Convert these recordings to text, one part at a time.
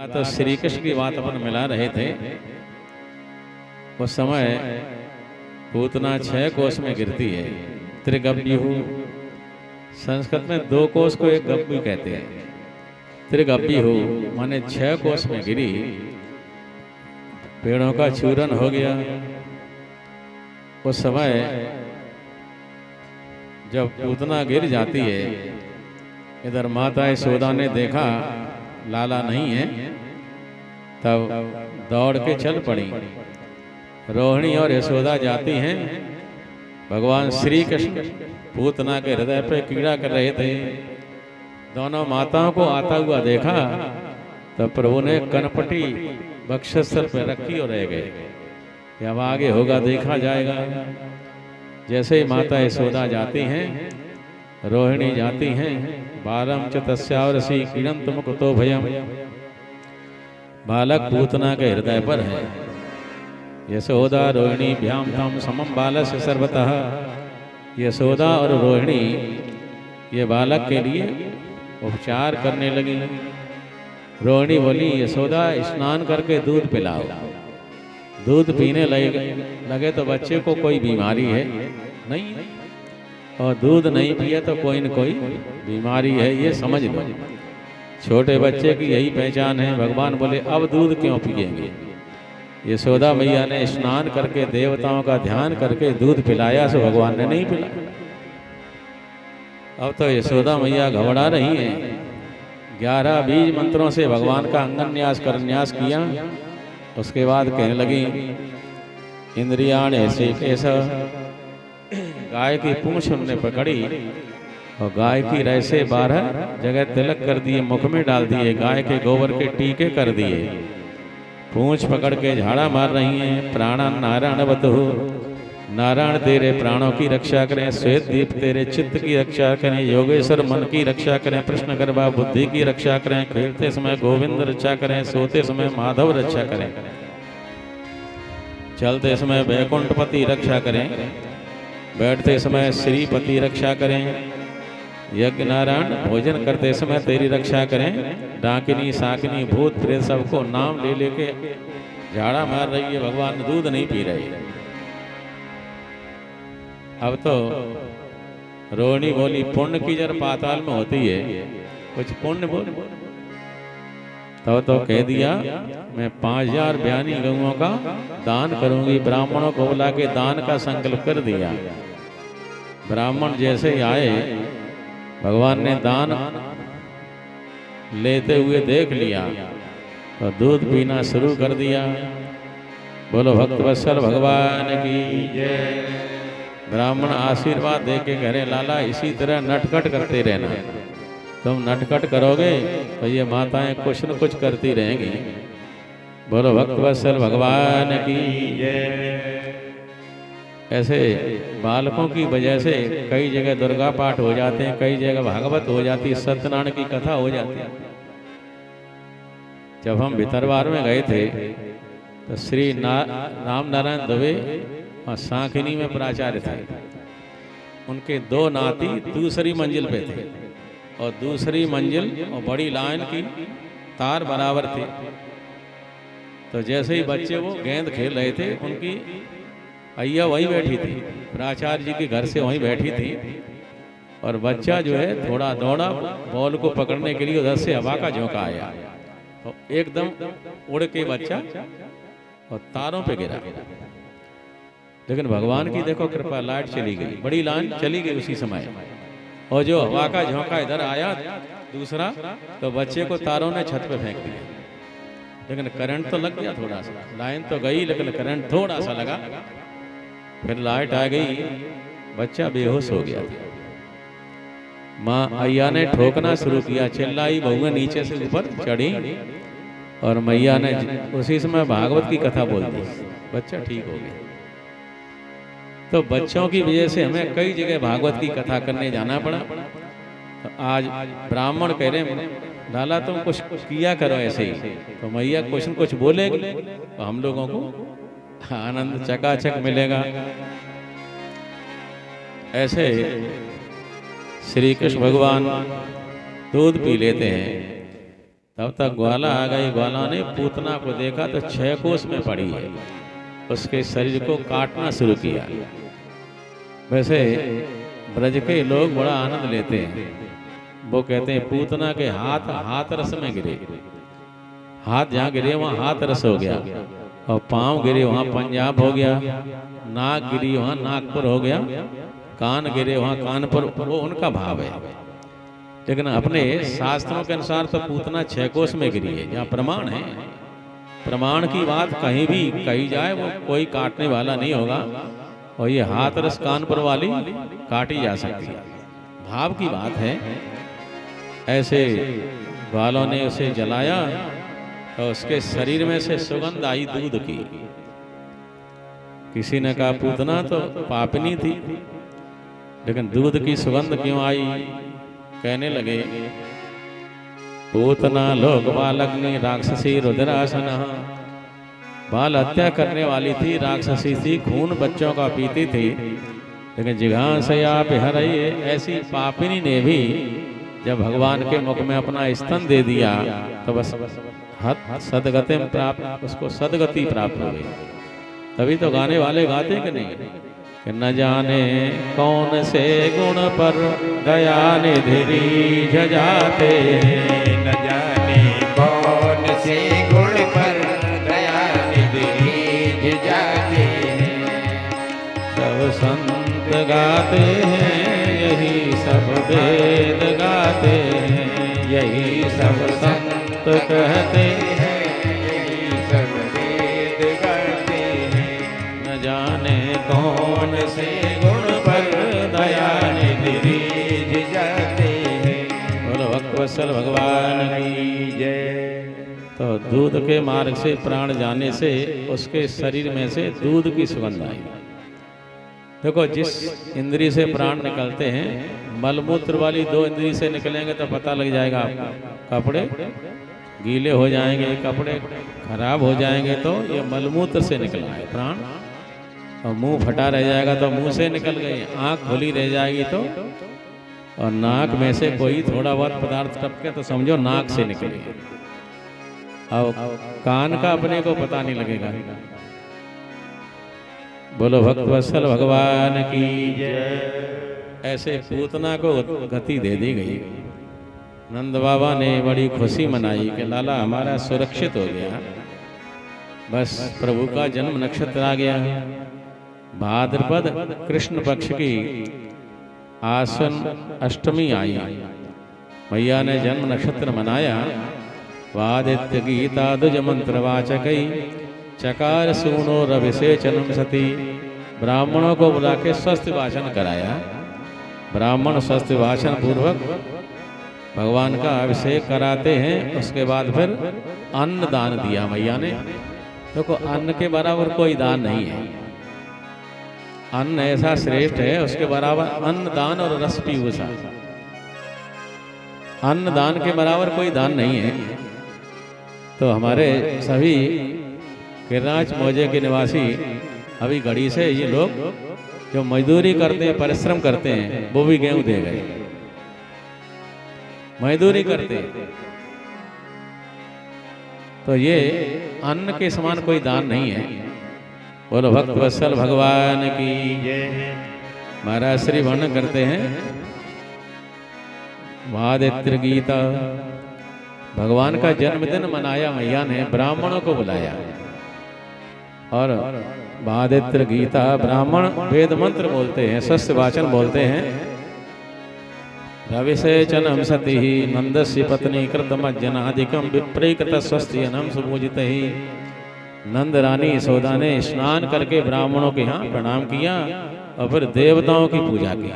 तो श्री कृष्ण की बात अपन मिला रहे थे। उस समय पूतना 6 कोस में गिरती है। त्रिगव्युः, संस्कृत में 2 कोस को एक गव्यु कहते हैं। त्रिगव्युः माने 6 कोस में गिरी, पेड़ों का चूरन हो गया। उस समय जब पूतना गिर जाती है, इधर माता यशोदा ने देखा लाला नहीं है, तब दौड़ के चल पड़ी। रोहिणी और यशोदा जाती हैं, भगवान श्री कृष्ण पूतना के हृदय पर कीड़ा कर रहे थे। दोनों माताओं को आता हुआ देखा, तब प्रभु ने कनपटी वक्षस्थल पर रखी और रह गए। अब आगे होगा देखा जाएगा। जैसे ही माता यशोदा जाती हैं, रोहिणी जाती हैं, बालम च तस्यावरसी किणंत मुकुतो भयम, बालक पूतना के हृदय पर है। यशोदा रोहिणी भ्याम तम समम बालस्य सर्वतः, यशोदा और रोहिणी ये बालक के लिए उपचार करने लगी। रोहिणी बोली, यशोदा स्नान करके दूध पिलाओ। दूध पीने लगे तो बच्चे को कोई बीमारी है नहीं, और दूध नहीं पिए तो कोई न कोई बीमारी है, ये समझ लो। छोटे बच्चे की यही पहचान है। भगवान बोले अब दूध क्यों पिएंगे। यशोदा मैया ने स्नान करके देवताओं का ध्यान करके दूध पिलाया, सो भगवान ने नहीं पिलाया। अब तो यशोदा मैया घबरा रही हैं। 11 बीज मंत्रों से भगवान का अंगन्यास करन्यास किया। उसके बाद कहने लगी, इंद्रियाण ऐसे कैसा, गाय की पूंछ उन्होंने पकड़ी और गाय की रह से 12 जगह तिलक कर दिए, मुख में डाल दिए, गाय के गोबर के टीके कर दिए। पूंछ पकड़ के झाड़ा मार रही हैं। प्राणा नारायण बतहु, नारायण तेरे प्राणों की रक्षा करें। श्वेत दीप तेरे चित्त की रक्षा करें। योगेश्वर मन की रक्षा करें। कृष्ण गर्भा बुद्धि की रक्षा करें। खेलते समय गोविंद रक्षा करें। सोते समय माधव रक्षा करें। चलते समय वैकुंठपति रक्षा करें। बैठते समय श्रीपति रक्षा करें। यज्ञ नारायण भोजन करते समय तेरी रक्षा करें। डाकिनी साकिनी भूत प्रेत सबको नाम ले लेके झाड़ा मार रही है। भगवान दूध नहीं पी रही। अब तो रोहिणी बोली, पुण्य की जर पाताल में होती है, कुछ पुण्य बोल। तब तो कह दिया, मैं 5000 बयानी गऊओं का दान करूंगी। ब्राह्मणों को बुला के दान का संकल्प कर दिया। ब्राह्मण जैसे ही आए, भगवान ने दान लेते हुए देख लिया तो दूध पीना शुरू कर दिया। बोलो भक्तवत्सल भगवान की जय। ब्राह्मण आशीर्वाद दे के कह रहे, लाला इसी तरह नटखट करते रहना। तुम नटखट करोगे तो ये माताएं कुछ न कुछ करती रहेंगी। बोलो भक्तवत्सल भगवान की जय। ऐसे बालकों की वजह से कई जगह दुर्गा पाठ हो जाते हैं, कई जगह भागवत हो जाती है, सत्यनारायण की कथा हो जाती है। जब हम भितरवार में गए थे तो श्री राम नारायण दुबे और सांखिनी में प्राचार्य थे। उनके 2 नाती दूसरी मंजिल पे थे और दूसरी मंजिल और बड़ी लाइन की तार बराबर थी। तो जैसे ही बच्चे वो गेंद खेल रहे थे, उनकी अय्या वहीं बैठी थी, प्राचार्य जी के घर से वहीं बैठी थी। और बच्चा जो है थोड़ा दौड़ा बॉल को पकड़ने के लिए, उधर से हवा का झोंका आया तो एकदम उड़ के बच्चा और तारों पे गिरा। लेकिन भगवान की देखो कृपा, लाइट चली गई, बड़ी लाइन चली गई उसी समय। और जो हवा का झोंका इधर आया दूसरा, तो बच्चे को तारों ने छत पे फेंक दिया। लेकिन करंट तो लग गया थोड़ा सा, लाइन तो गई लेकिन करंट थोड़ा सा लगा। फिर लाइट आ गई, बच्चा बेहोश हो गया। माँ अय्या ने ठोकना शुरू किया, चिल्लाई, बहुएं नीचे से ऊपर चढ़ी और मैया ने उसी समय भागवत की कथा बोल दी। बच्चा ठीक हो गया। तो बच्चों की वजह से हमें कई जगह भागवत की कथा करने जाना पड़ा। तो आज ब्राह्मण कह रहे, लाला तुम कुछ किया करो ऐसे ही, तो मैया कुछ न कुछ बोलेगी तो हम लोगों को आनंद चकाचक मिलेगा। ऐसे श्री कृष्ण भगवान दूध पी लेते हैं तब तक ग्वाला आ गई। ग्वाला ने पूतना को देखा तो 6 कोस में पड़ी है, उसके शरीर को काटना शुरू किया। वैसे ब्रज के लोग बड़ा आनंद लेते हैं। वो कहते हैं पूतना के हाथ हाथ रस में गिरे, हाथ जहाँ गिरे वहाँ हाथ रस हो गया, और पांव गिरे वहाँ पंजाब हो गया, नाक गिरी वहाँ नागपुर हो गया, कान गिरे वहाँ कानपुर, वो उनका भाव है। लेकिन अपने शास्त्रों के अनुसार तो पूतना 6 कोस में गिरी है, जहाँ प्रमाण है। प्रमाण की बात कहीं भी कही जाए वो कोई काटने वाला नहीं होगा, और ये हाथ रस कानपुर वाली काटी जा सकती है, भाव की बात है। ऐसे ग्वालों ने उसे जलाया तो उसके शरीर में से सुगंध आई दूध की। किसी ने कहा पूतना तो पापनी थी, लेकिन दूध की सुगंध क्यों आई? कहने लगे पूतना लोक बालग्नि राक्षसी रुद्रासना, बाल हत्या करने वाली थी, राक्षसी थी, खून बच्चों का पीती थी, लेकिन जिघांसया पिहरई, ऐसी पापिनी ने भी जब भगवान के मुख में अपना स्तन दे दिया तो बस सदगति प्राप्त, उसको सदगति प्राप्त हो गई। तभी तो गाने वाले गाते कि नहीं कि न जाने कौन से गुण पर दया निधि रीझ जाते, न जाने कौन से गुण पर दया निधि रीझ जाते। सब संत गाते हैं यही सब वेद गाते हैं, यही सब संत कहते हैं, यही सब वेद गाते हैं। न जाने कौन से गुण पर दया निधि रीझ जाते हैं। बोलो भक्तवत्सल भगवान की जय। तो दूध के मार्ग से प्राण जाने से उसके शरीर में से दूध की सुगंध आई। देखो जिस इंद्री से प्राण निकलते हैं, मलमूत्र वाली 2 इंद्री से निकलेंगे तो पता लग जाएगा आपको। कपड़े गीले हो जाएंगे, कपड़े खराब हो जाएंगे तो ये मलमूत्र से निकला है प्राण। और मुंह फटा रह जाएगा तो मुंह से निकल गई, आंख खुली रह जाएगी तो, और नाक में से कोई थोड़ा बहुत पदार्थ टपके तो समझो नाक से निकले। अब कान का अपने को पता नहीं लगेगा। बोलो भक्तवत्सल भगवान की जय। ऐसे पूतना को गति दे दी गई। नंद बाबा ने बड़ी खुशी मनाई कि लाला हमारा सुरक्षित हो गया, बस प्रभु का जन्म नक्षत्र आ गया। भाद्रपद कृष्ण पक्ष की आश्विन अष्टमी आई, मैया ने जन्म नक्षत्र मनाया। वादित्य गीता दुज मंत्र वाचकई चकार सूनो रविसेचनम सती, ब्राह्मणों को बुला के स्वस्थ वाचन कराया। ब्राह्मण स्वस्थ वाचन पूर्वक भगवान का अभिषेक कराते हैं। उसके बाद फिर अन्न दान दिया मैया ने। देखो अन्न के बराबर कोई दान नहीं है, अन्न ऐसा श्रेष्ठ है, उसके बराबर अन्न दान और रस पीयूषा, अन्न दान के बराबर कोई दान नहीं है। तो हमारे सभी गिरिराज मौजे के निवासी अभी घड़ी से ये लोग जो मजदूरी करते हैं, परिश्रम करते हैं, वो भी गेहूं दे गए। मजदूरी करते तो ये अन्न के समान कोई दान नहीं है। बोलो भक्तवत्सल भगवान की जय। महाराज श्री वर्णन करते हैं वादित्र गीता, भगवान का जन्मदिन मनाया मैया ने, ब्राह्मणों को बुलाया। और वादित्र गीता, ब्राह्मण वेद मंत्र बोलते हैं, शस्त्र वाचन बोलते हैं। रविसेचनम सती नंदस्य पत्नी कृतमज्जनादिकम विप्रीकृत स्वस्तियनम सुपूजित ही। नंद रानी यशोदा ने स्नान करके ब्राह्मणों के यहाँ प्रणाम किया और फिर देवताओं की पूजा की।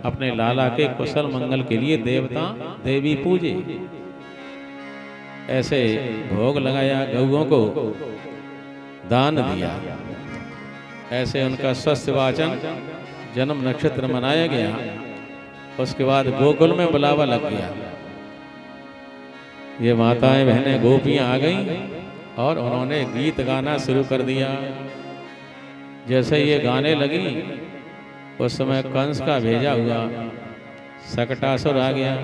अपने लाला के कुशल मंगल के लिए देवता देवी पूजे। ऐसे भोग लगाया, गौओं को दान दिया। ऐसे उनका स्वस्थ वाचन जन्म नक्षत्र मनाया गया। उसके बाद गोकुल में बुलावा लग गया। ये माताएं बहनें गोपियां आ गईं और उन्होंने गीत गाना शुरू कर दिया। जैसे ये गाने लगी उस समय कंस का भेजा हुआ शकटासुर आ गया।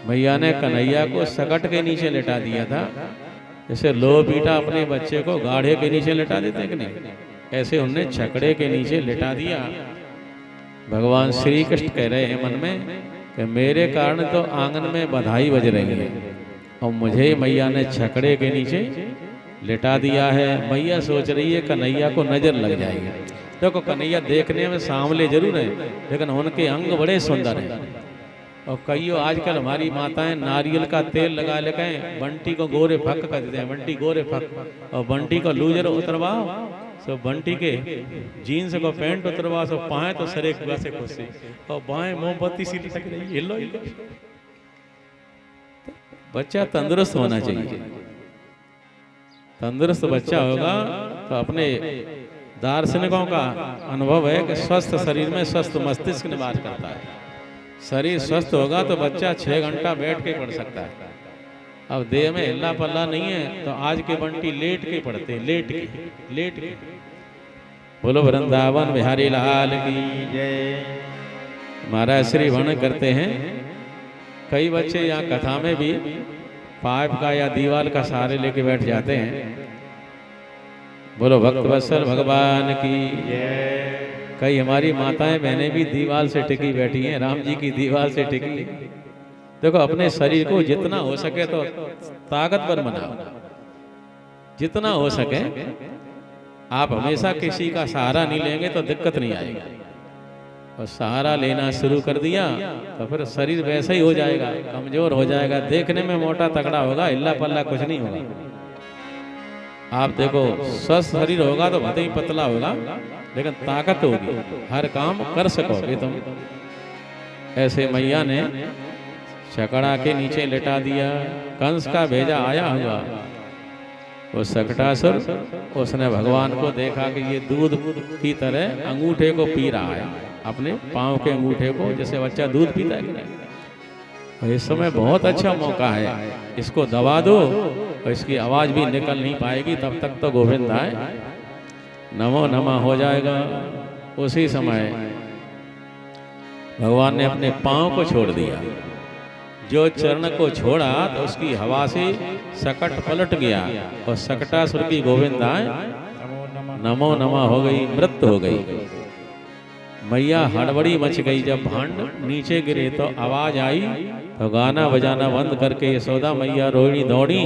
मैया ने कन्हैया को सकट के नीचे लेटा दिया था, जैसे लो बेटा अपने बच्चे को गाढ़े के नीचे लेटा देते कि नहीं, ऐसे उनने छकड़े के नीचे लेटा दिया। भगवान श्री कृष्ण कह रहे हैं मन में कि मेरे कारण तो आंगन में बधाई बज रही है और मुझे मैया ने छकड़े के नीचे लेटा दिया है। मैया सोच रही है कन्हैया को नजर लग जाएगी। देखो कन्हैया देखने में सांवले जरूर है, लेकिन उनके अंग बड़े सुंदर हैं। और कईयों आजकल हमारी माताएं नारियल का तेल लगा लेके बंटी को गोरे फक कर देते हैं, बंटी गोरे फक, और बंटी को लूजर उतरवाओ, सो बंटी के जीन्स को पैंट उतरवा, सो पाए तो सरे कुआ से खुशी, और बाएं मोमबत्ती सी लटक रही, हिलो हिलो। बच्चा तंदुरुस्त होना चाहिए। तंदुरुस्त बच्चा होगा तो अपने दार्शनिकों का अनुभव है कि स्वस्थ शरीर में स्वस्थ मस्तिष्क निवास करता है। शरीर स्वस्थ होगा तो बच्चा 6 घंटा बैठ के पढ़ सकता है। अब देह में हिल्ला पल्ला नहीं है तो आज के बंटी लेट के पढ़ते, लेट के। बोलो वृंदावन बिहारी लाल की जय। महाराज श्री वर्णन करते हैं, कई बच्चे यहाँ कथा में भी पाइप का या दीवार का सहारे लेके बैठ जाते हैं। बोलो भक्त वत्सल भगवान की जय। कई हमारी माताएं बहनें भी दीवार से टिकी बैठी हैं, राम जी की दीवार से टिकी। देखो अपने शरीर को जितना हो सके तो ताकतवर बनाओ, जितना हो सके। आप हमेशा किसी का सहारा नहीं लेंगे तो दिक्कत नहीं आएगी, और सहारा लेना शुरू कर दिया तो फिर शरीर वैसा ही हो जाएगा, कमजोर हो जाएगा, देखने में मोटा तगड़ा होगा, हिल्ला पल्ला कुछ नहीं होगा। आप देखो स्वस्थ शरीर होगा तो भले ही पतला होगा, लेकिन ताकत होगी, हर काम कर सकोगे तुम। ऐसे मैया ने छकड़ा के नीचे लेटा दिया। कंस का भेजा आया हुआ वो सकटासुर, उसने भगवान को देखा कि ये दूध की तरह अंगूठे को पी रहा है, अपने पांव के अंगूठे को, जैसे बच्चा दूध पीता है। और इस समय बहुत अच्छा मौका है, इसको दबा दो और इसकी आवाज भी निकल नहीं पाएगी, तब तक तो गोविंद आए, नमो नमः हो जाएगा। उसी समय भगवान ने अपने पांव को छोड़ दिया। जो चरण को छोड़ा तो उसकी हवा से सकट पलट गया और सकटासुर की गोविंद आए नमो नमः हो गई, मृत्यु हो गई। मैया हड़बड़ी मच गई। जब भांड नीचे गिरे तो आवाज आई, तो गाना बजाना बंद करके यशोदा मैया रोहिणी दौड़ी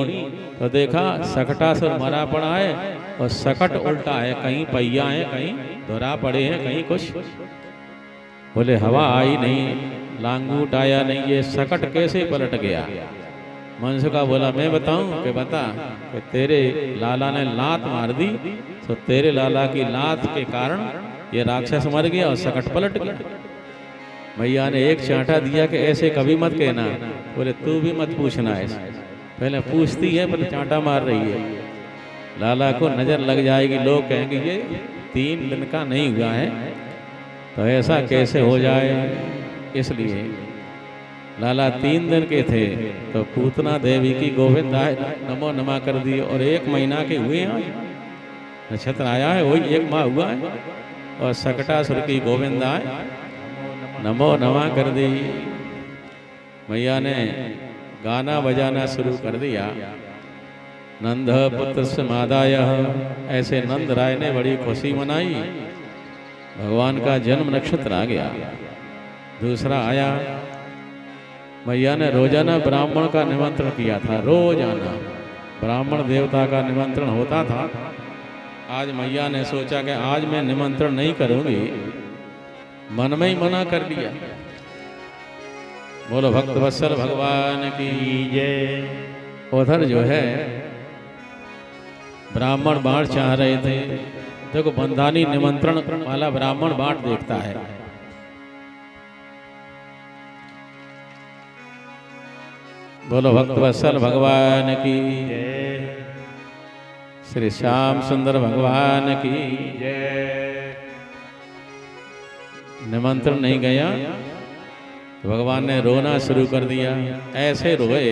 तो देखा सकटासुर मरा पड़ा है और सकट उल्टा है, कहीं पहिया है, कहीं धुरा पड़े हैं, कहीं कुछ। बोले हवा आई नहीं, लांगूट आया नहीं, ये सकट कैसे पलट गया? मनुष्य का बोला मैं बताऊं कि बता कि तेरे लाला ने लात मार दी, तो तेरे लाला की लात के कारण ये राक्षस मर गया और सकट पलट गया। मैया ने एक चांटा दिया कि ऐसे कभी मत कहना। बोले तू भी मत पूछना ऐसे, पहले पूछती है पर चांटा मार रही है। लाला को नजर लग जाएगी, लोग कहेंगे ये 3 दिन का नहीं हुआ है, तो ऐसा कैसे हो जाए। इसलिए लाला 3 दिन के थे तो पूतना देवी की गोविंद आए नमो नमः कर दी, और 1 महीना के हुए हैं, नक्षत्र आया है वही 1 माह हुआ है, और सकटासुर की गोविंद आए नमो नमः कर दी। मैया ने गाना बजाना शुरू कर दिया। नंद पुत्र से मादाय, ऐसे नंद राय ने बड़ी खुशी मनाई, भगवान का जन्म नक्षत्र आ गया। दूसरा आया, मैया ने रोजाना ब्राह्मण का निमंत्रण किया था, रोजाना ब्राह्मण देवता का निमंत्रण होता था। आज मैया ने सोचा कि आज मैं निमंत्रण नहीं करूंगी, मन में ही मना कर दिया। बोलो भक्त वत्सल भगवान की जय। उधर जो है ब्राह्मण बांट चाह रहे थे। देखो बंधानी निमंत्रण वाला ब्राह्मण बांट देखता है। बोलो भक्त वत्सल भगवान की जय। श्री श्याम सुंदर भगवान की जय। निमंत्रण नहीं गया तो भगवान ने रोना शुरू कर दिया। ऐसे रोए,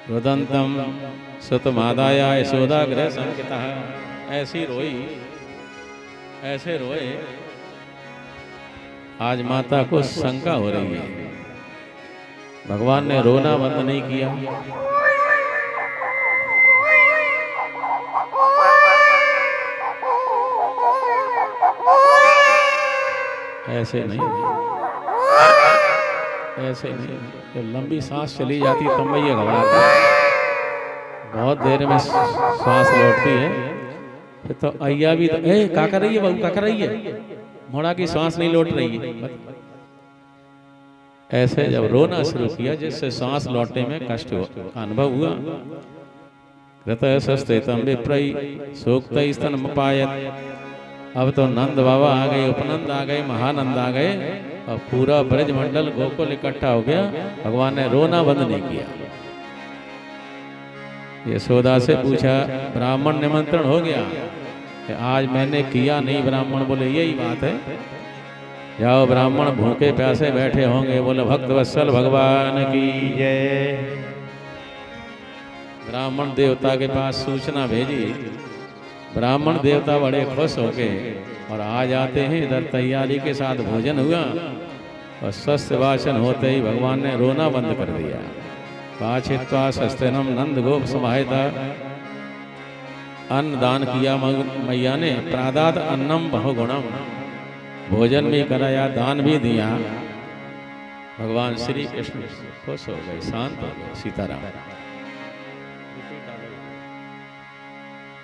रुदंतम सुत मादाया यशोदा गृह संकिता, ऐसी रोई, ऐसे रोए। आज माता को शंका हो रही है भगवान ने रोना बंद नहीं किया। ऐसे नहीं, ऐसे नहीं, जब लंबी सांस चली जाती तब मैं ये घबराता है। बहुत देर में सांस लौटती है फिर तो अय्या भी क्या कर रही है बहू, क्या कर रही है, मोड़ा की सांस नहीं लौट रही है। ऐसे जब रोना शुरू किया जिससे सांस लौटने में कष्ट अनुभव हुआ, कृतस्तेतम विप्रई सूक्त स्तन पायत। अब तो नंद बाबा आ गए, उपनंद आ गए, महानंद आ गए और पूरा ब्रज मंडल गोकुल इकट्ठा हो गया। भगवान ने रोना बंद नहीं किया। यशोदा से पूछा, ब्राह्मण निमंत्रण हो गया? आज मैंने किया नहीं। ब्राह्मण बोले यही बात है, जाओ ब्राह्मण भूखे प्यासे बैठे होंगे। बोले भक्त वत्सल भगवान की जय। ब्राह्मण देवता के पास सूचना भेजी। ब्राह्मण देवता बड़े खुश हो गए और आ जाते हैं। इधर तैयारी के साथ भोजन हुआ और स्वस्थ वाचन होते ही भगवान ने रोना बंद कर दिया। पाचित्वा सस्तेनम नंद गोप समाहिता। अन्न दान किया मैया ने। प्रादात अन्नम बहुगुणम, भोजन भी कराया, दान भी दिया। भगवान श्री कृष्ण खुश हो गए, शांत हो गए। सीताराम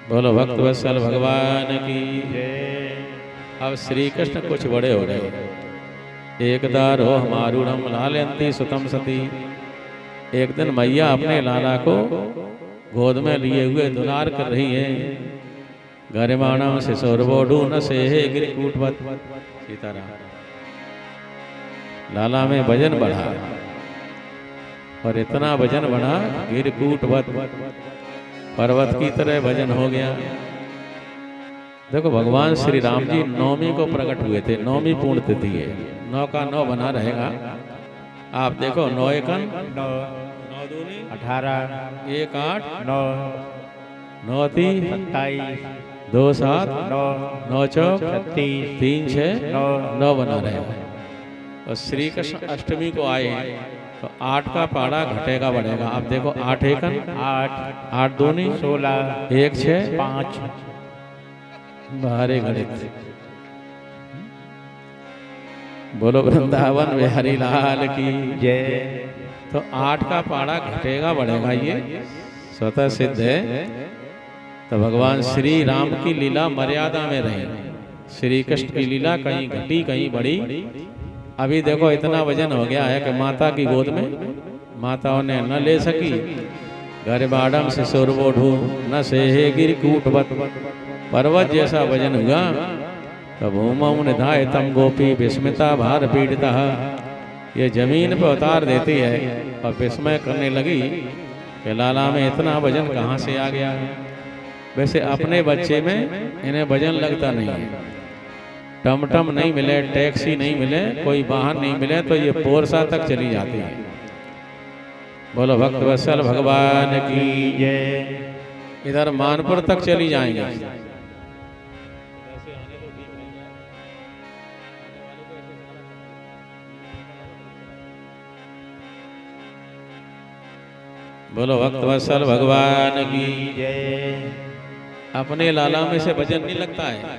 बोलो भक्त वत्सल भगवान की जय। अब श्री कृष्ण कुछ बड़े हो गए। एकदा रोह मारूढ़म लालयंती सुतम सती। एक दिन मैया अपने लाला को गोद में लिए हुए दुलार कर रही है। गरिमाणम शिशोरबोडू न से गिरकूटवत। सीताराम लाला में वजन बढ़ा और इतना वजन बढ़ा गिरकूटवत, पर्वत की तरह वजन हो गया। देखो भगवान श्री राम जी नौमी को प्रकट हुए थे। नौमी पूर्ण तिथि है, 9 का 9 बना रहेगा। आप देखो 9 एकन 9 दूनी 18 1 8 9 9 3 27 2 7 9 9 चौक 36 3 6 9 बना रहेगा। और श्री कृष्ण अष्टमी को आए तो 8 का पाड़ा घटेगा बढ़ेगा। आप देखो 8 एकन 8 8 दूनी 16 1 6 5 बाहरे गणित। बोलो वृंदावन बिहारी लाल की जय। तो 8 का पाड़ा घटेगा बढ़ेगा, ये स्वतः सिद्ध है। तो भगवान श्री राम की लीला मर्यादा में रही। श्री कृष्ण की लीला कहीं घटी कहीं बढ़ी। अभी देखो इतना वजन हो गया है कि माता की गोद में माताओं ने न ले सकी। गरिबाडम शिशोरबोढू न सेहे गिरकूटवत। पर्वत जैसा वजन हुआ। तब भूमौ निधाय तम गोपी विस्मिता भार पीड़िता। ये जमीन पर उतार देती है और विस्मय करने लगी कि लाला में इतना वजन कहाँ से आ गया है। वैसे अपने बच्चे में इन्हें वजन लगता नहीं है। टमटम नहीं मिले, टैक्सी नहीं मिले, कोई वाहन नहीं मिले तो ये पोरसा तक चली जाती है। बोलो भक्त वत्सल भगवान की जय। इधर मानपुर तक चली जाएंगे। बोलो भक्त वत्सल भगवान की जय। अपने लाला में से वजन नहीं लगता है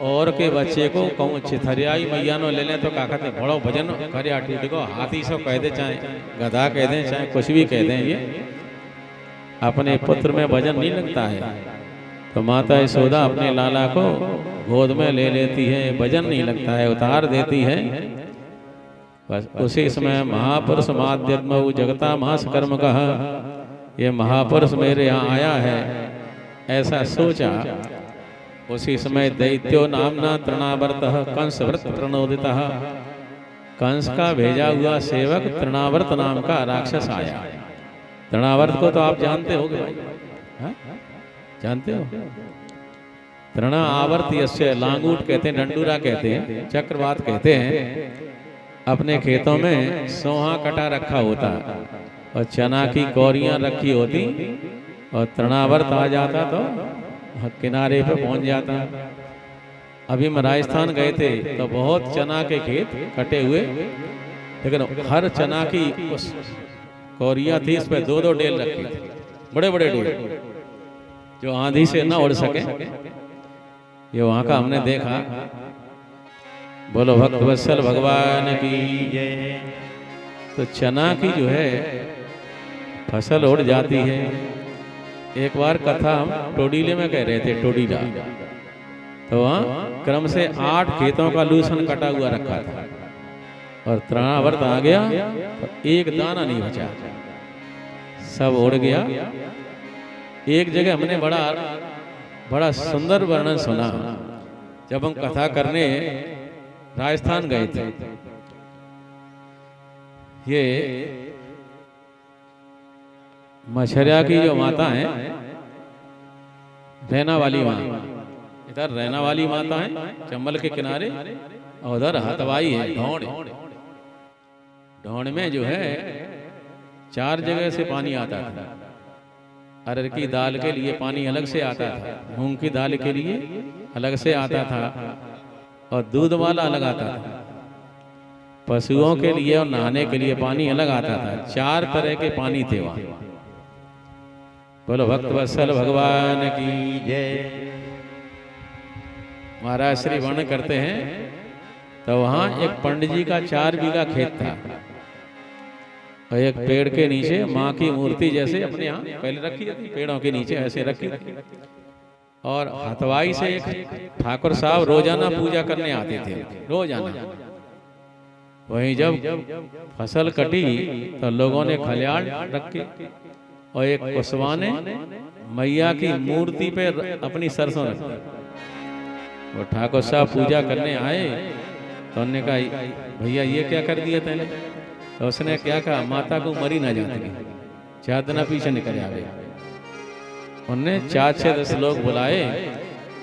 और के बच्चे को कहूँ चिथरियाई मैया नो ले लें तो का कहते बड़ो वजन करिया टूट को। हाथी सब कह दे, चाहे गधा कह दें, चाहे कुछ भी कह दें, ये अपने पुत्र में वजन नहीं लगता है। तो माता यशोदा अपने लाला को गोद में ले लेती है, वजन नहीं लगता है, उतार देती है। बस उसी समय महापुरुष माध्यत्म जगता मास कर्म कहा, ये महापुरुष मेरे यहाँ आया है ऐसा सोचा। उसी समय दैत्यो नामना तृणावर्त कंस व्रत प्रणोदित। कंस का भेजा हुआ सेवक तृणावर्त नाम का राक्षस आया। तृणावर्त को तो आप जानते होगे भाई, हा? जानते हो? तृणा आवर्त यस्य, लांगूट कहते हैं, डंडूरा कहते हैं, चक्रवात कहते हैं। अपने खेतों में सोहा कटा रखा होता और चना की कौरियां रखी होती और तृणावर्त आ जाता तो किनारे पे पहुंच जाता। अभी हम राजस्थान गए थे तो बहुत चना के खेत कटे हुए लेकिन हर चना की उस कौरिया थी, इस पे 2-2 डेल रखी थी, बड़े बड़े डेल, जो आंधी से ना उड़ सके। ये वहां का हमने देखा। बोलो भक्त वत्सल भगवान की जय। तो चना की जो है फसल उड़ जाती है। एक बार कथा हम टोडीले में कह रहे थे, टोडीला, तो वहाँ क्रम से 8 खेतों का लूसन कटा हुआ रखा था और तृणावर्त आ गया तो एक दाना नहीं बचा, सब उड़ गया। एक जगह हमने बड़ा सुंदर वर्णन सुना जब हम कथा करने राजस्थान गए थे। ये मछरिया की जो माता है, रैना वाली माँ, इधर रैना वाली माता है चंबल के किनारे, और उधर हथवाई है ढोंड। ढोंड में जो है 4 जगह से पानी आता था। अरहर की दाल के लिए पानी अलग से आता था, मूंग की दाल के लिए अलग से आता था, और दूध वाला अलग आता था। पशुओं के लिए और नहाने के लिए पानी अलग आता था। 4 तरह के पानी थे वहां। बोलो भक्त वत्सल भगवान की जय। महाराज श्री वर्णन करते हैं, तो वहां एक पंडित जी का 4 बीघा खेत था, और एक पेड़ के नीचे माँ की मूर्ति जैसे अपने यहाँ पहले रखी थी, पेड़ों के नीचे ऐसे रखी थी, और हथवाई से एक ठाकुर साहब रोजाना पूजा करने आते थे, रोजाना। वहीं जब फसल कटी तो लोगों ने खलियान रखी, और एक कुशवा ने मैया की मूर्ति पे अपनी सरसों रखी। वो ठाकुर साहब पूजा करने आए तो उन्होंने कहा, भैया ये क्या कर दिया तैने? तो उसने क्या कहा, माता को मरी ना जाती, चादना पीछे निकल आवे। उनने 4-6-10 लोग बुलाए,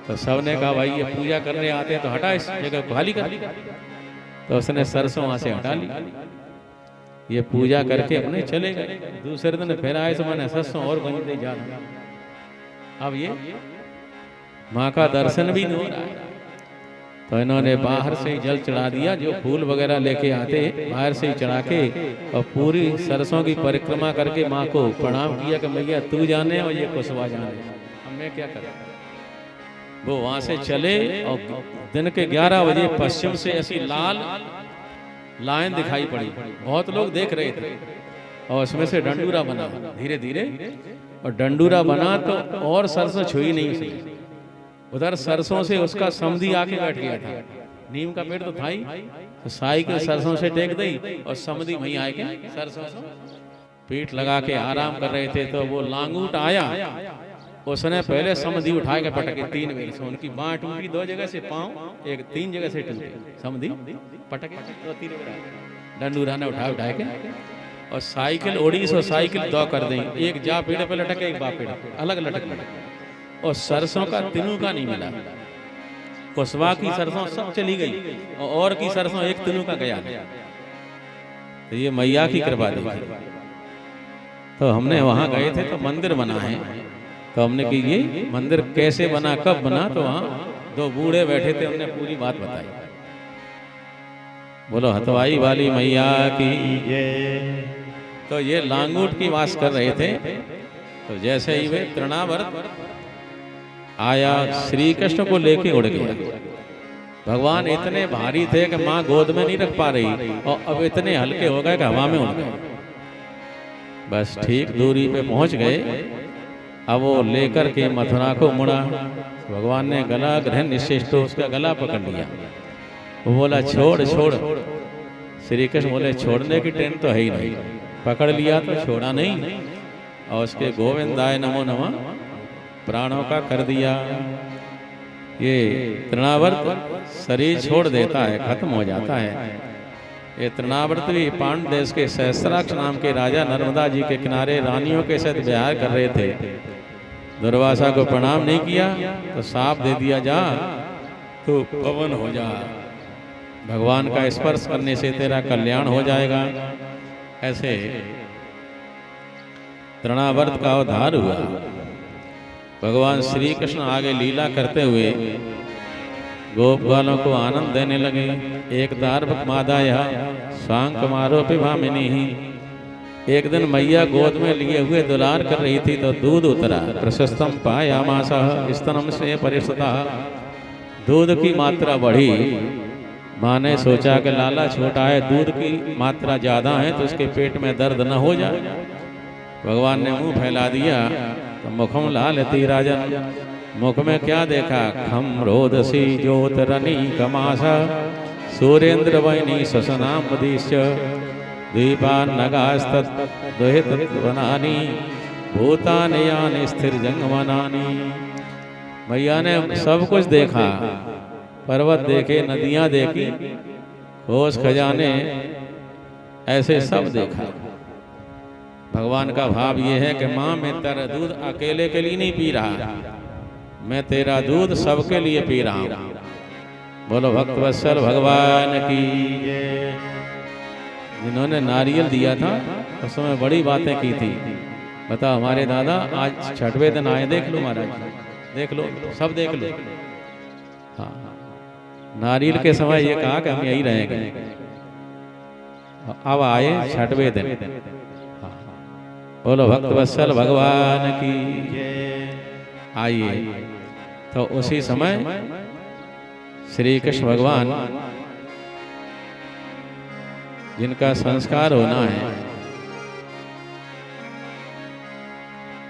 तो सबने कहा, भाई ये पूजा करने आते हैं तो हटा इस जगह को, खाली कर। तो उसने सरसों वहां से हटा ली। ये पूजा करके अपने चले गए। दूसरे दिन फिर आए तो मैंने सरसों और गंजते जा रहा। अब ये माँ का दर्शन भी नहीं हो रहा है, तो इन्होंने बाहर से ही जल चढ़ा दिया। जो फूल वगैरह लेके आते बाहर से ही चढ़ा के, और पूरी सरसों की परिक्रमा करके माँ को प्रणाम किया कि मैया तू जाने और ये कुशवा जाने, अब मैं क्या करूं। वो वहां से चले, और दिन के 11 बजे पश्चिम से ऐसी लाल लाइन दिखाई पड़ी। बहुत लोग देख रहे थे, और उसमें से डंडूरा बना धीरे धीरे, और डंडूरा बना तो और सरसों छुई नहीं सी। उधर सरसों से उसका समधी आके बैठ गया था। नीम का पेड़ तो था ही, तो साई के सरसों से टेक दी, और समधी वहीं आए के सरसों से पीठ लगा के आराम कर रहे थे। तो वो लांगूट आया, उसने पहले समधी उठा के पटके 3 बेर से। उनकी बाँह टूटी 2 जगह से, पाँव एक 3 जगह से टूटे, समधी पटके 2-3 बेर। डंडूरा ने उठा के, और साइकिल ओडी सो साइकिल 2 कर दें, एक जा पेड़ पे लटके, एक बा पेड़ अलग लटक, और सरसों का तिनू का नहीं मिला। कुशवा की सरसों सब चली गई, और की सरसों एक तिनू का गया। तो ये मैया की कृपा देखी। तो हमने वहां गए थे, तो मंदिर बना है। तो हमने कि ये मंदिर कैसे बना, कब बना, तो वहां 2 बूढ़े बैठे थे, हमने पूरी बात बताई। बोलो हथवाई वाली मैया की जय। तो ये लांगूट की वास कर रहे थे। तो जैसे ही वे तृणावर्त आया, श्री कृष्ण को लेके उड़ गया। भगवान इतने भारी थे कि माँ गोद में नहीं रख पा रही, और अब इतने हल्के हो गए कि हवा में उड़ गए। बस ठीक दूरी पे पहुंच गए। अब वो लेकर के मथुरा को मुड़ा। भगवान ने गला ग्रहण निश्चेष्ट उसका गला पकड़ लिया। वो बोला छोड़ छोड़। श्री कृष्ण बोले छोड़ने की ट्रेन तो है ही नहीं, पकड़ लिया तो छोड़ा नहीं, और उसके गोविंदाय नमो नमः प्राणों का कर दिया। ये तृणावर्त शरीर छोड़ देता है, खत्म हो जाता है। ये तृणावर्त भी पांडव देश के सहस्राक्ष नाम के राजा नर्मदा जी के किनारे रानियों के साथ विहार कर रहे थे। दुर्वासा को प्रणाम नहीं किया तो साप दे दिया, जा तो पवन हो जा, भगवान का स्पर्श करने से तेरा कल्याण हो जाएगा। ऐसे तृणावर्त का उद्धार हुआ। भगवान श्री कृष्ण आगे लीला करते हुए गोप बालों को आनंद देने लगे। एक दार्भक मादा सांक मारोपि भामिनी। एक दिन मैया गोद में लिए हुए दुलार कर रही थी तो दूध उतरा। प्रशस्तम पायामासः स्तनम से परिसुता। दूध की मात्रा बढ़ी। माँ ने सोचा कि लाला छोटा है, दूध की मात्रा ज़्यादा है तो उसके पेट में दर्द न हो जाए। भगवान ने मुंह फैला दिया तो मुखम लालती राजन। मुख में क्या देखा? खम रोदसी ज्योतिरनी कमासा सूर्येन्द्र वैनी ससनामदीश दीपान नगास्तत् दुहित वनानी भूतानयानि स्थिर जंगमनानी। मैया ने सब कुछ देखा, पर्वत देखे, नदियां देखी, होश खजाने, ऐसे सब देखा। भगवान का भाव ये है कि माँ मैं तेरा दूध अकेले के लिए नहीं पी रहा, मैं तेरा दूध सबके लिए पी रहा हूँ। बोलो भक्तवत्सल भगवान की। जिन्होंने नारियल दिया था उसमें बड़ी बातें की थी। बताओ हमारे दादा आज छठवें दिन आए, देख लो महाराज, देख लो, सब देख लो। हाँ, नारियल के समय ये कहा कि हम यही रहेंगे। अब आए छठवें दिन। बोलो भक्तवत्सल भगवान की। आइए तो उसी समय श्री कृष्ण भगवान जिनका संस्कार होना है,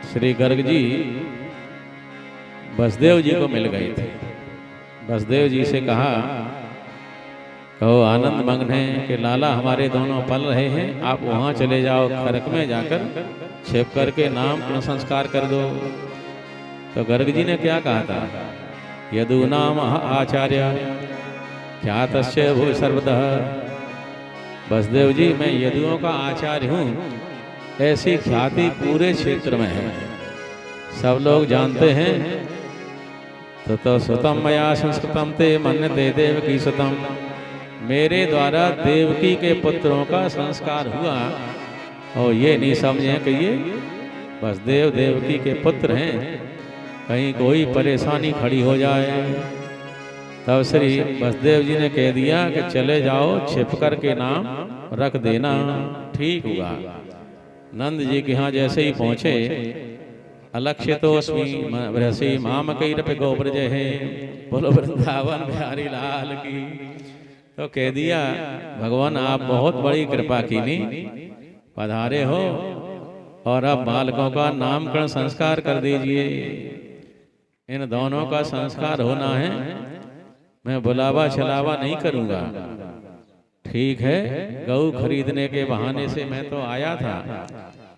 श्री गर्ग जी वसुदेव जी को मिल गए थे। वसुदेव जी से कहा, कहो आनंद मग्न है कि लाला हमारे दोनों पल रहे हैं, आप वहाँ चले जाओ, खरक में जाकर छिप करके नाम संस्कार कर दो। तो गर्ग जी ने क्या कहा था? यदु नाम आचार्य क्या तस्य भू सर्वतः। वसुदेव जी मैं यदुओं का आचार्य हूँ, ऐसी ख्याति पूरे क्षेत्र में है, सब लोग जानते हैं। तो सुतम मया संस्कृतम ते मन्यते देवकी सुतम। मेरे द्वारा देवकी के पुत्रों का संस्कार हुआ और ये नहीं समझे कि ये वसुदेव देवकी के पुत्र हैं, कहीं कोई परेशानी खड़ी हो जाए। तब श्री वसुदेव जी ने कह दिया कि चले जाओ, छिप कर के नाम रख देना, ठीक हुआ। नंद जी के यहाँ जैसे ही पहुँचे, अलक्षितोस्मि बृहसी मामकैरपि गोब्रज है। बोलो वृंदावन बिहारी लाल की। तो कह दिया भगवान आप बहुत बड़ी कृपा कीनी, पधारे हो और अब बालकों का नामकरण संस्कार कर दीजिए। इन दोनों का संस्कार होना है, मैं बुलावा छलावा नहीं करूंगा। ठीक है, गऊ खरीदने के बहाने से मैं तो आया था,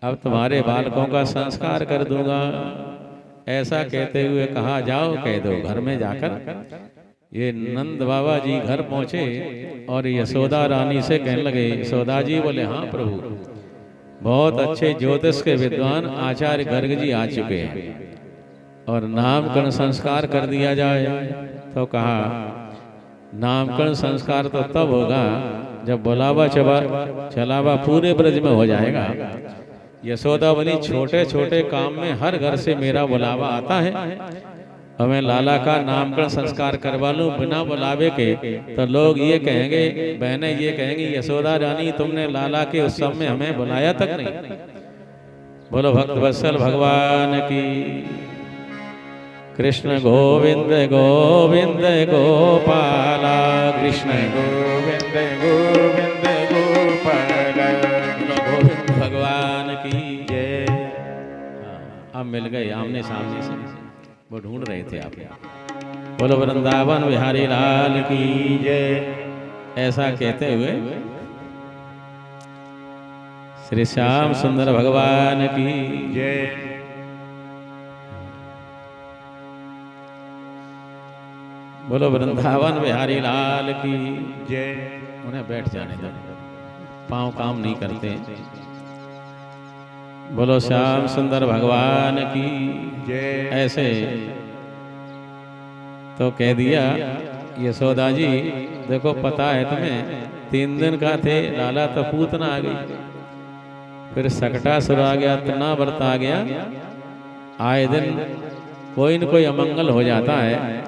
अब तुम्हारे बालकों का संस्कार कर दूंगा। ऐसा कहते हुए कहा जाओ कह दो। घर में जाकर ये नंद बाबा जी घर पहुंचे और यशोदा रानी से कहने लगे। यशोदा जी बोले हाँ प्रभु, बहुत अच्छे ज्योतिष के विद्वान आचार्य गर्ग जी आ चुके हैं और नामकरण संस्कार कर दिया जाए। तो कहा नामकरण संस्कार तो तब होगा जब बुलावा चलावा पूरे ब्रज में हो जाएगा। यशोदा बोली छोटे छोटे काम में हर घर से मेरा बुलावा आता है, हमें लाला का नामकरण संस्कार करवा लूं बिना बुलावे के, तो लोग ये कहेंगे, बहनें ये कहेंगी यशोदा रानी तुमने लाला के उत्सव में हमें बुलाया तक नहीं। बोलो भक्तवत्सल भगवान की। कृष्ण गोविंद गोविंद गोपाला, कृष्ण गोविंद गोविंद गोपाल। गोविंद भगवान की जय। अब मिल गए आमने सामने से, वो ढूंढ रहे थे आप। बोलो वृंदावन बिहारी लाल की जय। ऐसा कहते हुए श्री श्याम सुंदर भगवान की जय। बोलो वृंदावन बिहारी लाल की जय। उन्हें बैठ जाने दो, पांव काम नहीं करते। बोलो श्याम सुंदर भगवान की जय। ऐसे तो कह दिया यशोदा जी देखो पता है तुम्हें 3 दिन का थे, लाला तो पूतना आ गई, फिर सकटासुर आ गया, तना व्रत आ गया। आए दिन कोई न कोई अमंगल हो जाता है,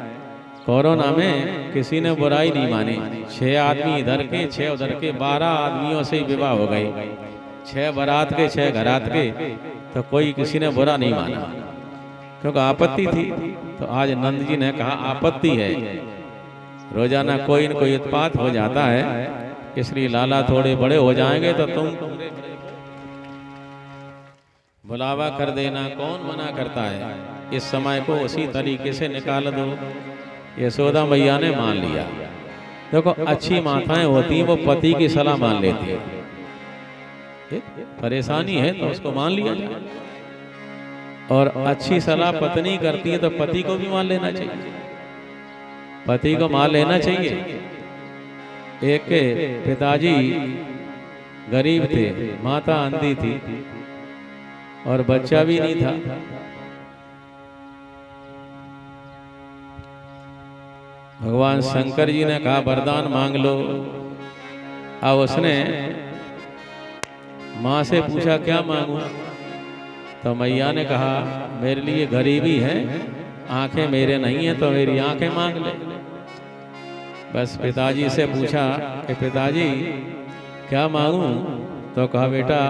कोरोना में किसी ने बुराई नहीं मानी। 6 आदमी इधर के 6 उधर के, 12 आदमियों से ही विवाह हो गई, 6 बारात के 6 घरात के, तो कोई किसी ने बुरा नहीं माना, क्योंकि आपत्ति थी। तो आज नंद जी ने कहा आपत्ति है, रोजाना कोई न कोई उत्पात हो जाता है, इसलिए लाला थोड़े बड़े हो जाएंगे तो तुम बुलावा कर देना, कौन मना करता है। इस समय को उसी तरीके से निकाल दो। यशोदा मैया ने मान लिया। देखो अच्छी माताएं होती हैं, वो पति की सलाह मान लेती है। परेशानी है तो उसको मान लिया जाए, और अच्छी सलाह पत्नी करती है तो पति को भी मान लेना चाहिए, पति को मान लेना चाहिए। एक के पिताजी गरीब थे, माता अंधी थी और बच्चा भी नहीं था। भगवान शंकर जी ने कहा वरदान मांग लो। अब उसने माँ से पूछा क्या मांगू, तो मैया ने कहा मेरे लिए गरीबी है, आंखें मेरे नहीं है तो मेरी आंखें मांग ले। बस पिताजी से पूछा कि पिताजी क्या मांगू, तो कहा बेटा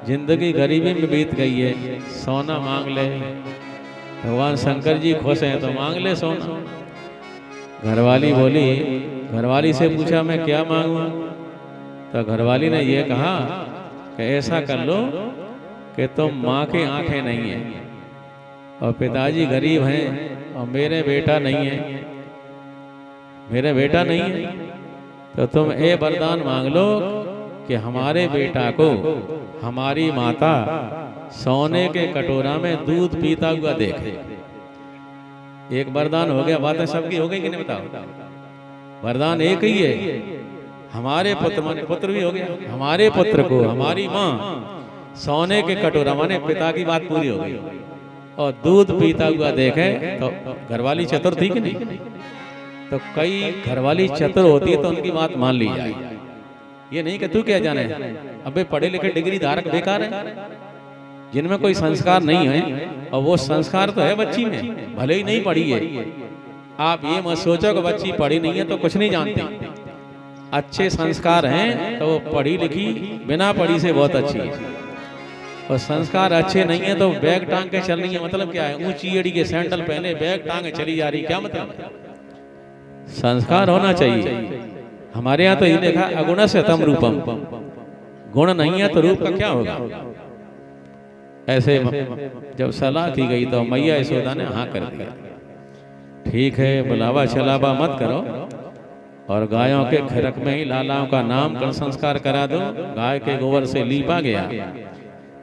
जिंदगी गरीबी में बीत गई है, सोना मांग ले। भगवान शंकर जी खुश हैं तो मांग ले सोना। घरवाली बोली, घरवाली से पूछा मैं क्या मांगू, तो घरवाली ने ये कहा कि ऐसा कर लो कि तुम माँ की आंखें नहीं है और पिताजी गरीब हैं और मेरे बेटा नहीं है, मेरे बेटा नहीं है, तो तुम ये वरदान मांग लो कि हमारे बेटा को हमारी माता सोने के कटोरा में दूध पीता हुआ देखे। एक वरदान हो गया, बातें सबकी हो गई कि नहीं बताओ। वरदान एक ही है, हमारे पुत्र माने पुत्र भी हो गया, हमारे पुत्र को हमारी माँ सोने के कटोरा माने पिता की बात पूरी हो गई और दूध पीता हुआ देखे। तो घरवाली चतुर थी कि नहीं, तो कई घरवाली चतुर होती है तो उनकी बात मान ली जाए। ये नहीं कि तू क्या जाने, अबे पढ़े लिखे डिग्री धारक बेकार है, जिनमें कोई संस्कार नहीं है, और वो संस्कार तो है बच्ची में, भले ही नहीं पढ़ी है। आप ये मत सोचो कि बच्ची पढ़ी नहीं है तो कुछ नहीं जानती। अच्छे संस्कार हैं तो वो पढ़ी लिखी बिना पढ़ी से बहुत अच्छी है, और संस्कार अच्छे नहीं है तो बैग टांग के चल रही है, मतलब क्या है, ऊंची एड़ी के सैंडल पहने बैग टांग चली जा रही, क्या मतलब। संस्कार होना चाहिए। हमारे यहाँ तो ये देखा अगुण से तम रूपम, गुण नहीं है तो रूप का क्या होगा। ऐसे जब सलाह की गई तो मैया यशोदा ने हाँ कर दिया। ठीक है, बुलावा चलावा मत करो, और गायों के खरक में ही लालाओं का नामकरण संस्कार करा दो। गाय के गोबर से लीपा गया,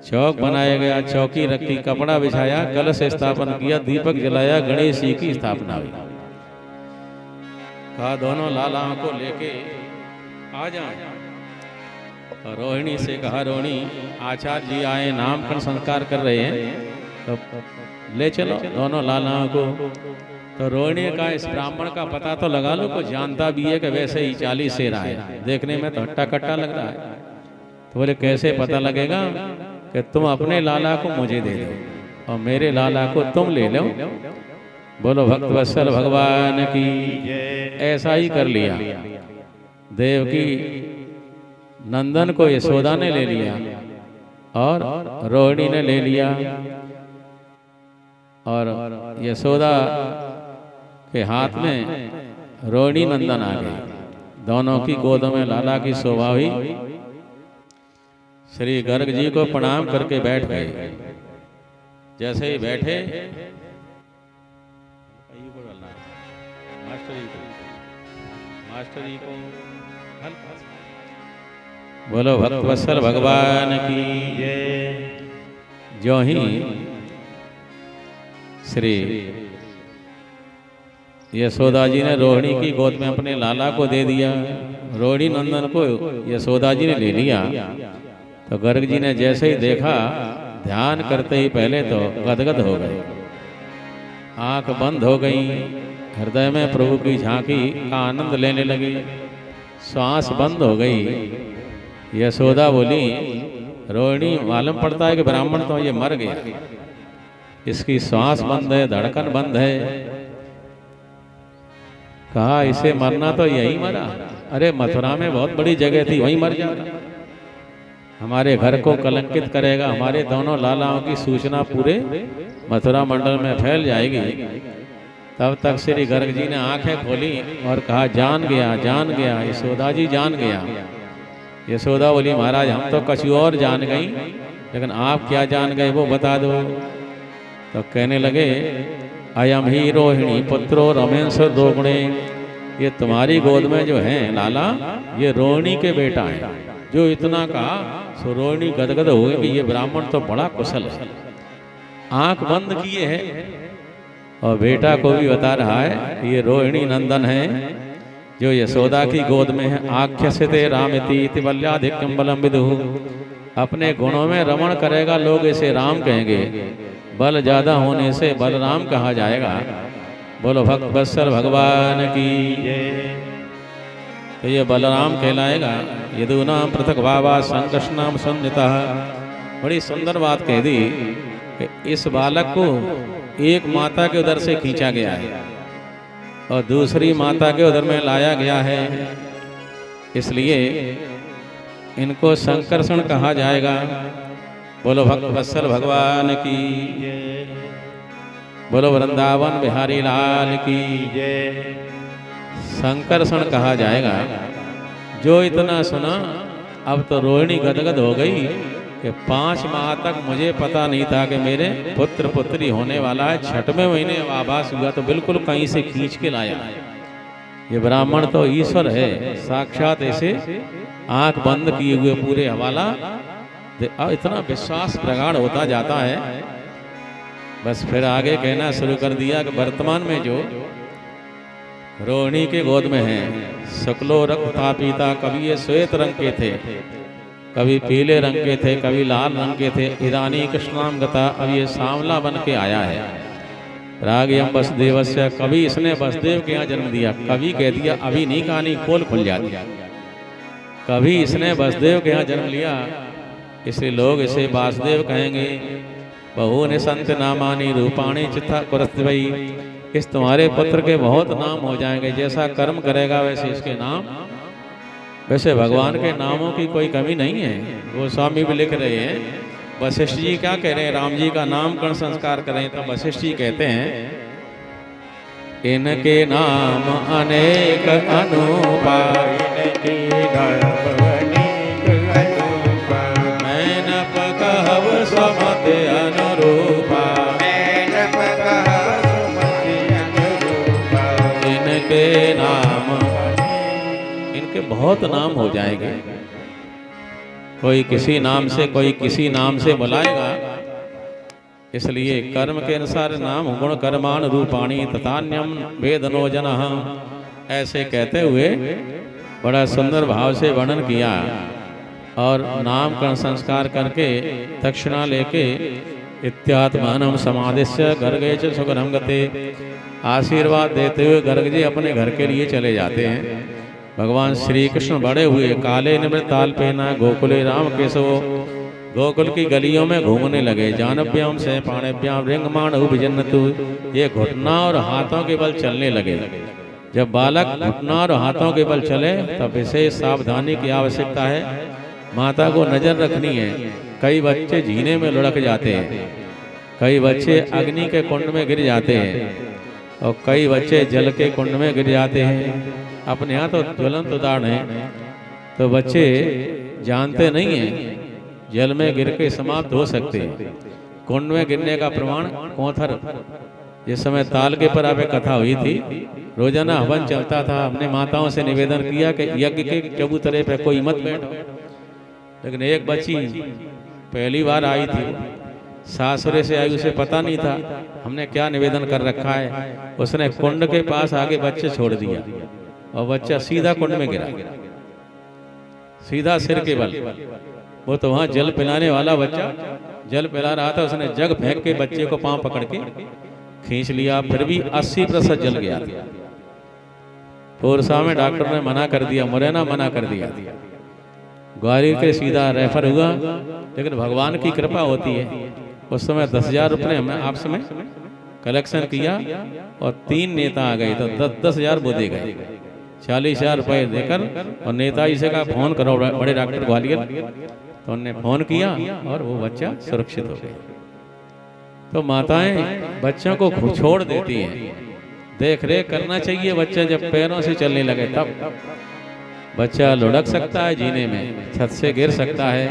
चौक बनाया गया, चौकी रखी, कपड़ा बिछाया, कलश स्थापन किया, दीपक जलाया, गणेश जी की स्थापना हुई। कहा दोनों लालाओं को लेके आ जाओ। और रोहिणी से कहा रोहिणी आचार्य जी आए, नामकरण संस्कार कर रहे हैं, तो ले चलो दोनों लालाओं को। तो रोहिणी का इस ब्राह्मण का पता तो लगा लो, को जानता भी है कि वैसे ही 40 शेर आए, देखने में तो हट्टा कट्टा लग रहा है। तो बोले कैसे पता लगेगा, कि तुम अपने लाला को मुझे दे दो और मेरे लाला को तुम ले लो। बोलो भक्त वत्सल भगवान की। ऐसा ही कर लिया। देवकी नंदन को यशोदा ने ले लिया और रोहिणी ने ले लिया, और यशोदा के हाथ में रोहिणी नंदन आ गए। दोनों की गोद में लाला की शोभा हुई। श्री गर्ग जी को प्रणाम करके बैठ गए। जैसे ही बैठे, मास्टर जी को बोलो भक्त वत्सल भगवान की। जो ही श्री यशोदा जी ने रोहिणी की गोद में अपने लाला को दे दिया, रोहिणी नंदन को यशोदा जी ने ले लिया। तो गर्ग जी ने जैसे ही देखा, ध्यान करते ही पहले तो गदगद हो गए, आंख बंद हो गई, हृदय में प्रभु की झांकी का आनंद लेने लगी, श्वास बंद हो गई। यशोदा बोली रोहिणी मालूम पड़ता है कि ब्राह्मण तो ये मर गया, इसकी श्वास बंद है, धड़कन बंद है। कहा इसे मरना तो यही मरा, अरे मथुरा में बहुत बड़ी जगह थी, वहीं मर जाएगा, हमारे घर को कलंकित करेगा, हमारे दोनों लालाओं की सूचना पूरे मथुरा मंडल में फैल जाएगी। तब तक श्री गर्ग जी ने आंखें खोली और कहा जान गया, जान गया, यशोदा जी जान गया। यशोदा बोली महाराज हम तो कछु और जान गई, लेकिन आप क्या जान गए वो बता दो। तो कहने लगे अयम ही रोहिणी पुत्रो रमेश दोगुणे, ये तुम्हारी गोद में जो है लाला ये रोहिणी के बेटा है। जो इतना कहा सो रोहिणी गदगद हो गई कि ये ब्राह्मण तो बड़ा कुशल है। आंख बंद किए है और बेटा को भी बता रहा है ये रोहिणी नंदन है जो यशोदा की गोद में है। आख्यस्यते रामिति बल्याधिक्यम बलम विदुः, अपने गुणों में रमण करेगा, लोग इसे राम कहेंगे, बल ज्यादा होने से बलराम कहा जाएगा। बोलो भक्त वत्सल भगवान की। तो ये बलराम कहलाएगा। यदुनाम पृथक भावा संकृष्णाम संहिता, बड़ी सुंदर बात कह दी कि इस बालक को एक माता के उदर से खींचा गया है और दूसरी माता के उदर में लाया गया है, इसलिए इनको संकर्षण कहा जाएगा। बोलो भक्त वत्सल भगवान की, बोलो वृंदावन बिहारी लाल की। संकर्षण कहा जाएगा। जो इतना सुना अब तो रोहिणी गदगद हो गई कि 5 माह तक मुझे पता नहीं था कि मेरे पुत्र पुत्री होने वाला है। 6वें महीने आभास हुआ तो बिल्कुल कहीं से खींच के लाया। ये ब्राह्मण तो ईश्वर है साक्षात, ऐसे आंख बंद किए हुए पूरे हवाला। अब इतना विश्वास प्रगाढ़ होता जाता है। बस फिर आगे कहना शुरू कर दिया कि वर्तमान में जो रोहिणी के गोद में है शुक्लो रक्ता पीता, कभी ये श्वेत रंग के थे, कभी पीले रंग के थे, कभी लाल रंग के थे। इदानी कृष्णाम गता, अब ये सांवला बन के आया है। रागयम वसुदेव से, कभी इसने वसुदेव के यहाँ जन्म दिया, कभी कह दिया अभी नहीं कहानी खोल खुल जाती। कभी इसने वसुदेव के यहाँ जन्म लिया, इसलिए लोग इसे वासुदेव कहेंगे। बहु ने संत नामानी रूपाणी चित्ता कुरस्तवई, इस तुम्हारे पुत्र के बहुत नाम हो जाएंगे। जैसा कर्म करेगा वैसे इसके नाम। वैसे भगवान के नामों की कोई कमी नहीं है। गोस्वामी भी लिख रहे हैं। वशिष्ठ जी क्या कह रहे हैं, राम जी का नामकरण संस्कार करें तो वशिष्ठ जी कहते हैं इनके नाम अनेक अनुपा, मैनप कहव समत अनुरूपा, इनके नाम, इनके बहुत नाम हो जाएंगे। कोई किसी नाम से, कोई किसी नाम से बुलाएगा। इसलिए कर्म के अनुसार नाम गुण कर्माण रूपाणी तथान्यम वेदनो जनः, ऐसे कहते हुए बड़ा सुंदर भाव से वर्णन किया। और नामकरण संस्कार करके दक्षिणा लेके इत्यात्मानम समादिश्य गर्गे च सुगरम गते, आशीर्वाद देते हुए गर्ग जी अपने घर के लिए चले जाते हैं। भगवान श्री कृष्ण बड़े हुए, काले निवृत्त ताल पहना, गोकुले राम केशव, गोकुल की गलियों में घूमने लगे। जानव्याम से पाणव्याम रिंगमान उभिजन्नतु, ये घुटना और हाथों के बल चलने लगे। जब बालक घुटना और हाथों के बल चले तब विशेष सावधानी की आवश्यकता है। माता को नजर रखनी है। कई बच्चे झीने में लुढ़क जाते हैं, कई बच्चे अग्नि के कुंड में गिर जाते हैं और कई बच्चे जल के कुंड में गिर जाते हैं। अपने यहाँ तो ज्वलंत उदाहरण है। तो बच्चे जानते नहीं हैं जल में गिर के समाप्त हो सकते हैं। कुंड में गिरने का प्रमाण कोथर, जिस समय ताल के पर आप कथा हुई थी, रोजाना हवन चलता था। हमने माताओं से निवेदन किया कि यज्ञ के चबूतरे पे कोई मत बैठो, लेकिन एक बच्ची पहली बार आई थी, सासुरे से आई, उसे पता नहीं था हमने क्या निवेदन कर रखा है। उसने कुंड के पास आगे बच्चे छोड़ दिया और बच्चा सीधा कुंड में गिरा, सीधा सिर के बल। वो तो वहां जल पिलाने वाला बच्चा जल पिला रहा था, उसने जग फेंक के बच्चे को पांव पकड़ के खींच लिया, फिर भी 80% जल गया। पोरसा में डॉक्टर ने मना कर दिया, मुरैना मना कर दिया, ग्वालियर के सीधा रेफर हुआ। लेकिन भगवान की कृपा होती है। उस समय 10,000 रुपये हमें आप समय कलेक्शन किया और 3 नेता आ गए, तो 10,000 वो दे गए, 40,000 रुपये देकर। और नेताजी से कहा फोन करो बड़े डॉक्टर ग्वालियर, तो उन्होंने फोन किया और वो बच्चा सुरक्षित हो गया। तो माताएं बच्चों को छोड़ देती हैं, देख रेख करना चाहिए। बच्चा जब पैरों से चलने लगे तब बच्चा लुढ़क सकता है जीने में, छत से गिर सकता है।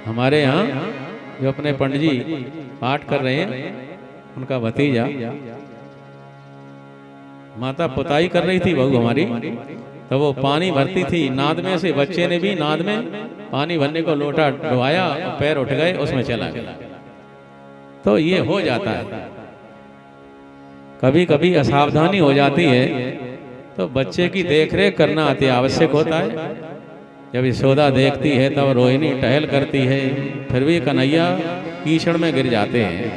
हमारे यहाँ जो अपने पंडित जी पाठ कर रहे हैं, उनका भतीजा, माता पुताई कर रही थी बहू हमारी, तो वो पानी भरती थी नाद में से, बच्चे ने भी नाद में पानी भरने को लोटा डुबाया, पैर उठ गए, उसमें चला गया। तो ये हो जाता है, कभी कभी असावधानी हो जाती है, तो बच्चे की देखरेख करना अति आवश्यक होता है। जब यशोदा देखती है तब रोहिणी टहल करती है, फिर भी कन्हैया कीचड़ में गिर जाते हैं।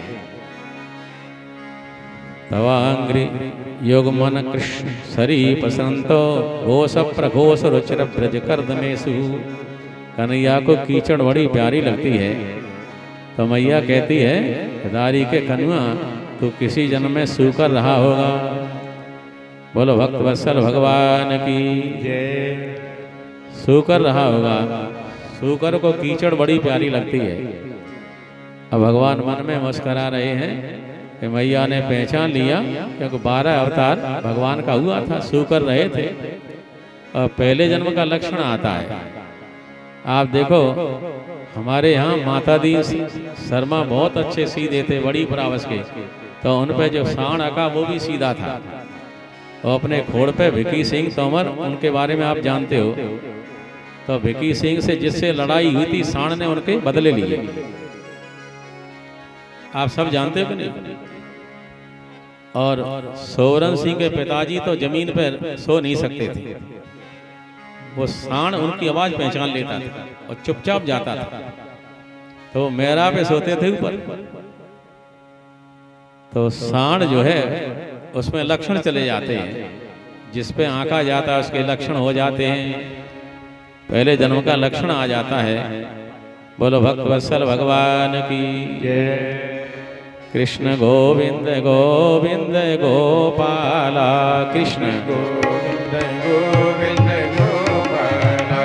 तवांग्री योग मन कृष्ण सरीप संतो घोष प्रघोष रुचिर ब्रज कर्दमेशु। कन्हैया को कीचड़ बड़ी प्यारी लगती है, तो मैया कहती है, दारी के कन्हैया तू किसी जन्म में सूकर रहा होगा। बोलो भक्त वत्सल भगवान की जय। सूकर रहा होगा। सूकर को कीचड़ बड़ी प्यारी लगती है। अब भगवान मन में मुस्करा रहे हैं कि मैया ने पहचान लिया, क्योंकि 12 अवतार भगवान का हुआ था, सूकर रहे थे, और पहले जन्म का लक्षण आता है। आप देखो हमारे यहाँ माता दी शर्मा बहुत अच्छे सीधे थे, बड़ी परावस के, तो उन पे जो साण अका वो भी सीधा था। और अपने खोड़ पे भिकी सिंह तोमर, उनके बारे में आप जानते हो, तो भिकी सिंह से जिससे लड़ाई हुई थी, साण ने उनके बदले लिए। आप सब जानते हो कि नहीं? और सोवरन सिंह के पिताजी तो जमीन पर सो नहीं सकते थे, वो साण उनकी आवाज पहचान लेता था और चुपचाप जाता था, तो वो मेरा पे सोते थे ऊपर। तो साण जो है उसमें लक्षण चले जाते हैं, जिस पे आंका जाता है उसके लक्षण हो जाते हैं, पहले जन्म का लक्षण आ जाता है। बोलो भक्त वत्सल भगवान की जय। कृष्ण गोविंद गोविंद गोपाला, कृष्ण गोविंद गोविंद गोपाला।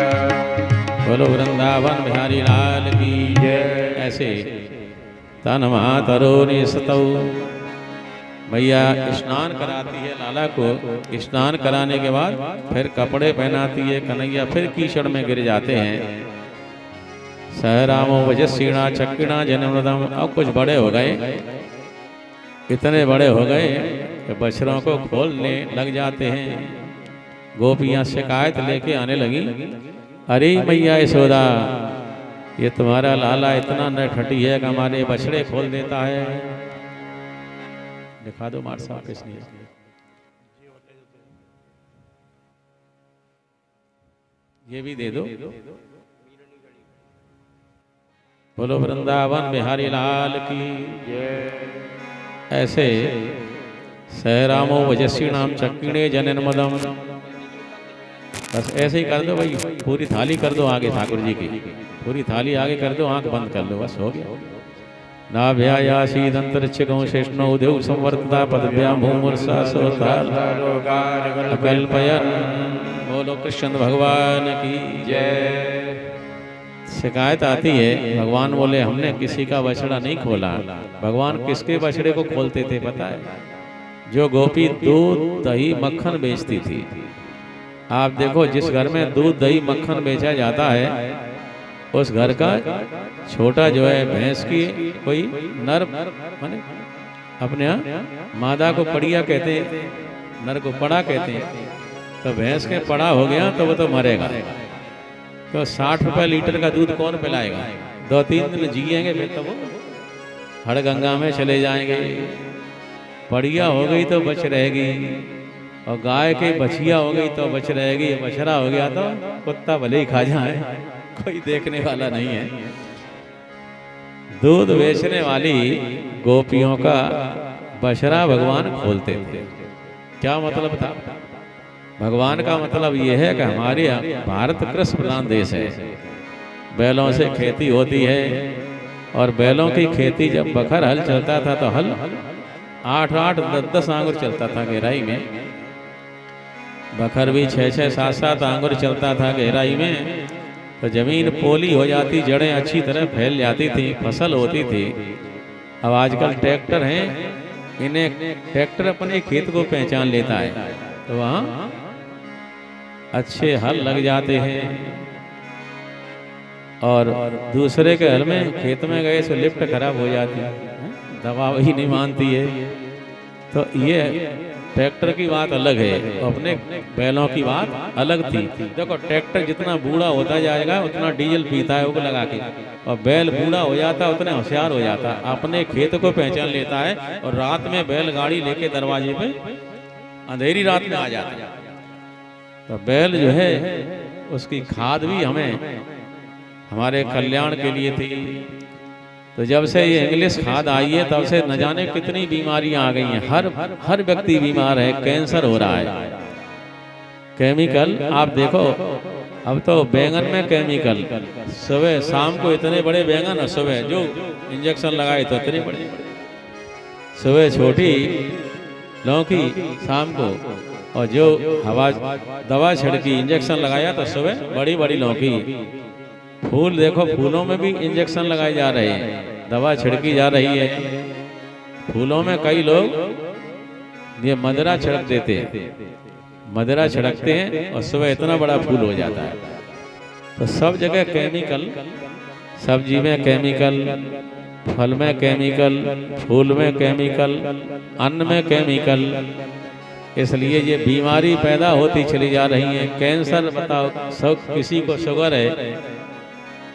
बोलो वृंदावन बिहारी लाल की जय। ऐसे तन मातरोनि सतौ। मैया स्नान कराती है लाला को, स्नान कराने के बाद फिर कपड़े पहनाती है। कन्हैया फिर कीचड़ में गिर जाते हैं। सहरामो वजस्वीणा चक्किणा जनमृदम। अब कुछ बड़े हो गए, इतने बड़े हो गए कि बछड़ों को खोलने लग जाते हैं। गोपियां शिकायत लेके आने लगी, अरे मैया यशोदा, ये तुम्हारा लाला इतना नटखटी है कि हमारे बछड़े खोल देता है। दिखा दो मार साहब किसने। ये भी दे दो। बोलो वृंदावन बिहारी लाल की जय। ऐसे सहरामो वजस्वी नाम चक्किणे जनन मदम। बस ऐसे ही कर दो भाई, पूरी थाली कर दो आगे ठाकुर जी की, पूरी थाली आगे कर दो, आंख बंद कर लो, बस हो गया। नाभ्यायासीदंतरिक्षगं शेष्णो देव संवर्तता पदभ्याम भूमुर्सा सोताल अकल्पयन्। बोलो कृष्ण भगवान की जय। शिकायत आती है, भगवान बोले हमने किसी का बछड़ा नहीं खोला। भगवान किसके बछड़े को खोलते थे पता है? जो गोपी दूध दही मक्खन बेचती थी। आप देखो जिस घर में दूध दही मक्खन बेचा जाता है, उस घर का छोटा जो है भैंस की कोई नर माने अपने यहाँ मादा को पड़िया कहते हैं, नर को पड़ा कहते हैं। तो भैंस के पड़ा हो गया तो वो तो मरेगा। तो 60 रुपए लीटर का दूध कौन पिलाएगा? 2-3 दिन जिएंगे, फिर तो वो हड़गंगा में चले जाएंगे। पड़िया हो गई तो बच रहेगी, और गाय की बछिया हो गई तो बच रहेगी। बछड़ा हो गया तो कुत्ता भले ही खा जाए, कोई देखने वाला नहीं है। दूध बेचने वाली गोपियों का बछड़ा भगवान खोलते थे। क्या मतलब था? भगवान का मतलब यह है कि हमारे भारत कृषि प्रधान देश है, बैलों से खेती होती है, और बैलों की खेती जब बखर हल चलता था तो हल 8-8, 10-10 आंगुर चलता था गहराई में। बखर भी 6-6, 7-7 आंगुर चलता था गहराई में। तो जमीन पोली हो जाती, जड़ें अच्छी तरह फैल जाती थी, फसल होती थी। अब आजकल ट्रैक्टर हैं, इन्हें ट्रैक्टर अपने खेत को पहचान लेता है, तो वहाँ अच्छे हल लग जाते हैं। और दूसरे के हल में खेत में गए तो लिफ्ट खराब हो जाती है, दवा ही नहीं मानती है। तो ये ट्रैक्टर की बात अलग है, अपने बैलों की बात अलग थी। देखो ट्रैक्टर जितना बूढ़ा होता जाएगा उतना डीजल पीता है वो लगा के, और बैल बूढ़ा हो जाता है उतना होशियार हो जाता है, अपने खेत को पहचान लेता है। और रात में बैल गाड़ी लेके दरवाजे पे अंधेरी रात में आ जाता है। तो बैल जो है उसकी खाद भी हमें हमारे कल्याण के लिए थी। तो जब से ये इंग्लिश खाद आई है तब से न जाने कितनी बीमारियां आ गई हैं। हर व्यक्ति बीमार है, कैंसर हो रहा है। केमिकल आप देखो, अब तो बैंगन में केमिकल, सुबह शाम को इतने बड़े बैंगन, सुबह जो इंजेक्शन लगाए तो इतने बड़े, सुबह छोटी लौकी शाम को, और जो हवा दवा छिड़की इंजेक्शन लगाया तो सुबह बड़ी बड़ी लौकी। फूल देखो, फूलों में भी इंजेक्शन लगाए जा रहे हैं, दवा छिड़की जा रही है। फूलों में कई लोग ये मदरा छिड़क देते हैं, मदरा छिड़कते हैं और सुबह इतना बड़ा फूल हो जाता है। तो सब जगह केमिकल, सब्जी में केमिकल, फल में केमिकल, फूल में केमिकल, अन्न में केमिकल। इसलिए ये बीमारी पैदा होती चली जा रही है। कैंसर बताओ, सब किसी को शुगर है,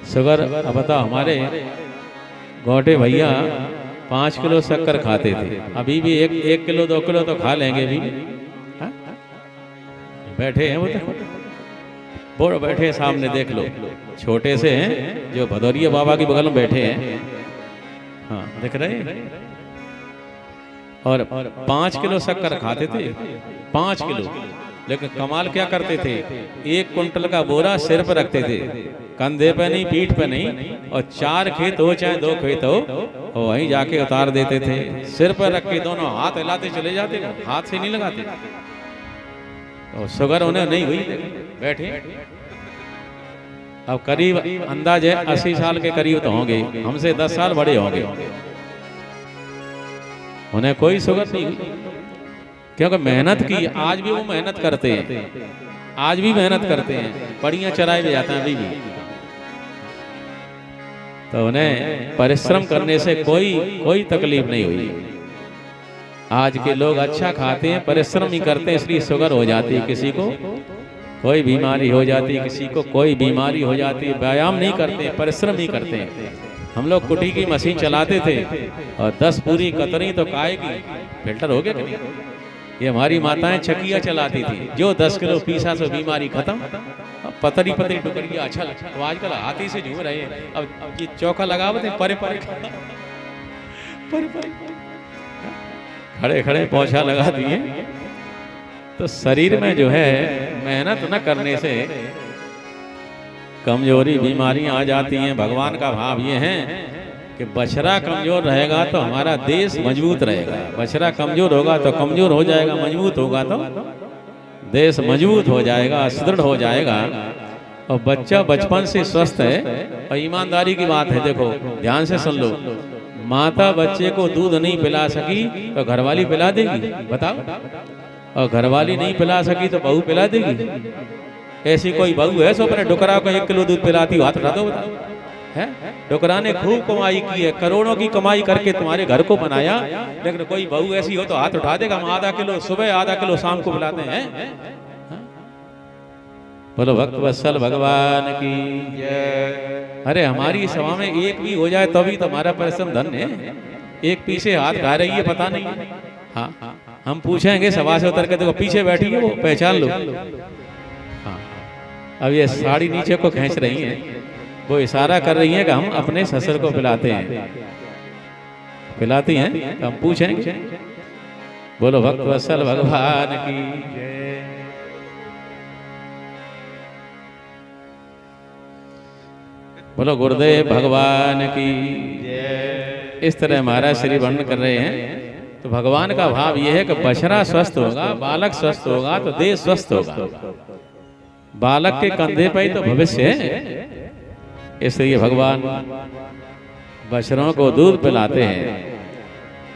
शुगर बताओ, हमारे गोटे भैया 5 किलो शक्कर खाते थे, अभी भी 1 किलो 2 किलो तो खा लेंगे भी। हा? बैठे हैं वो बैठे सामने देख लो, छोटे से हैं जो भदौरिया बाबा की बगल में बैठे हैं, हाँ दिख रहे हैं। और 5 किलो शक्कर खाते थे, 5 किलो। लेकिन कमाल क्या करते थे, 1 कुंटल का बोरा सिर पर रखते थे, कंधे पे नहीं, पीठ पे नहीं, और 4 खेत हो चाहे 2 खेत हो, वहीं जाके उतार देते थे। सिर पर रख के दोनों हाथ हिलाते चले जाते, हाथ से नहीं लगाते। और शुगर उन्हें नहीं हुई, बैठे। अब करीब अंदाज है 80 साल के करीब तो होंगे, हमसे 10 साल बड़े होंगे। उन्हें कोई शुगर नहीं हुई, क्योंकि मेहनत की। आज भी वो मेहनत करते हैं, आज भी मेहनत करते हैं, पड़ियाँ चराए भी जाते हैं अभी भी। तो उन्हें परिश्रम करने से कोई तकलीफ नहीं हुई। आज के लोग अच्छा खाते हैं, परिश्रम नहीं करते, इसलिए शुगर हो जाती है, किसी को कोई बीमारी हो जाती है, किसी को कोई बीमारी हो जाती है। व्यायाम नहीं करते, परिश्रम नहीं करते। हम लोग कुटी की मशीन चलाते थे और 10 पूरी कतरी तो काय की फिल्टर हो गया कि नहीं। ये हमारी माताएं चकिया चलाती थी, जो 10 किलो पीसा से बीमारी खत्म। पतरी पतरी टुकड़िया अच्छा लगता। तो आजकल हाथी से झूम रहे हैं, अब ये चौका लगावत है, परे परे खड़े खड़े पोछा लगा दिए। तो शरीर में जो है मेहनत न करने से कमजोरी बीमारियां आ जाती हैं। भगवान का भाव ये है कि बछड़ा कमजोर रहेगा तो हमारा देश मजबूत रहेगा, बछड़ा कमजोर होगा तो कमजोर हो जाएगा, मजबूत होगा तो देश मजबूत हो जाएगा, सुदृढ़ हो जाएगा। और बच्चा बचपन से स्वस्थ है। और ईमानदारी की बात है, देखो ध्यान से सुन लो, माता बच्चे को दूध नहीं पिला सकी तो घरवाली पिला देगी, बताओ। और घरवाली नहीं पिला सकी तो बहू पिला देगी। ऐसी कोई बहू है सो अपने डुकरा को 1 किलो दूध पिलाती, हाथ उठा दो, बताओ है। डुकरा ने खूब कमाई की है, करोड़ों की कमाई करके तुम्हारे घर को बनाया, लेकिन कोई बहू ऐसी हो तो हाथ उठा देगा। हम आधा किलो सुबह, आधा किलो शाम को पिलाते हैं। बोलो भक्त वत्सल भगवान की जय। अरे हमारी सभा में एक भी हो जाए तभी तो हमारा परिश्रम धन्य है। एक पीछे हाथ गा रही है, पता नहीं। हाँ हम पूछेंगे सभा से उतर के, देखो पीछे बैठी है वो, पहचान लो। हाँ अब ये साड़ी नीचे को खींच रही हैं, वो इशारा कर रही है कि हम अपने ससुर को पिलाते हैं, पिलाती हैं। तो हम पूछेंगे। बोलो भक्त वत्सल भगवान की जय। बोलो गुरुदेव भगवान की जय। इस तरह महाराज श्री वर्णन कर रहे हैं तो भगवान का भाव यह है कि बछड़ा स्वस्थ होगा, बालक स्वस्थ होगा तो देश स्वस्थ होगा। बालक के कंधे पर ही तो भविष्य है। इसलिए भगवान बछड़ों को दूध पिलाते हैं,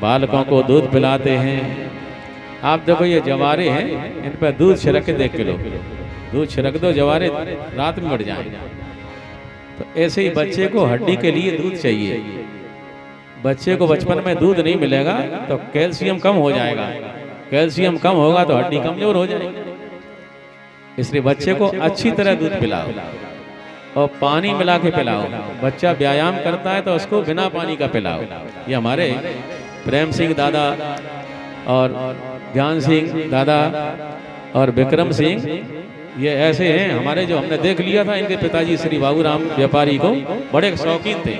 बालकों को दूध पिलाते हैं। आप देखो ये जवारे हैं, इन पर दूध छिड़क के देख के लो, दूध छिड़क दो, जवारे रात में बढ़ जाएंगे। तो ऐसे ही बच्चे को हड्डी के लिए दूध चाहिए। बच्चे को बचपन में दूध नहीं मिलेगा तो कैल्शियम कम हो जाएगा, कैल्शियम कम होगा तो हड्डी कमजोर हो जाएगी। इसलिए बच्चे को अच्छी तरह दूध पिलाओ और पानी मिला के पिलाओ। बच्चा व्यायाम करता है तो उसको बिना पानी का पिलाओ। ये हमारे प्रेम सिंह दादा और ज्ञान सिंह दादा और विक्रम सिंह, ये ऐसे हैं हमारे, जो हमने देख लिया था। इनके पिताजी श्री बाबूराम व्यापारी को बड़े शौकीन थे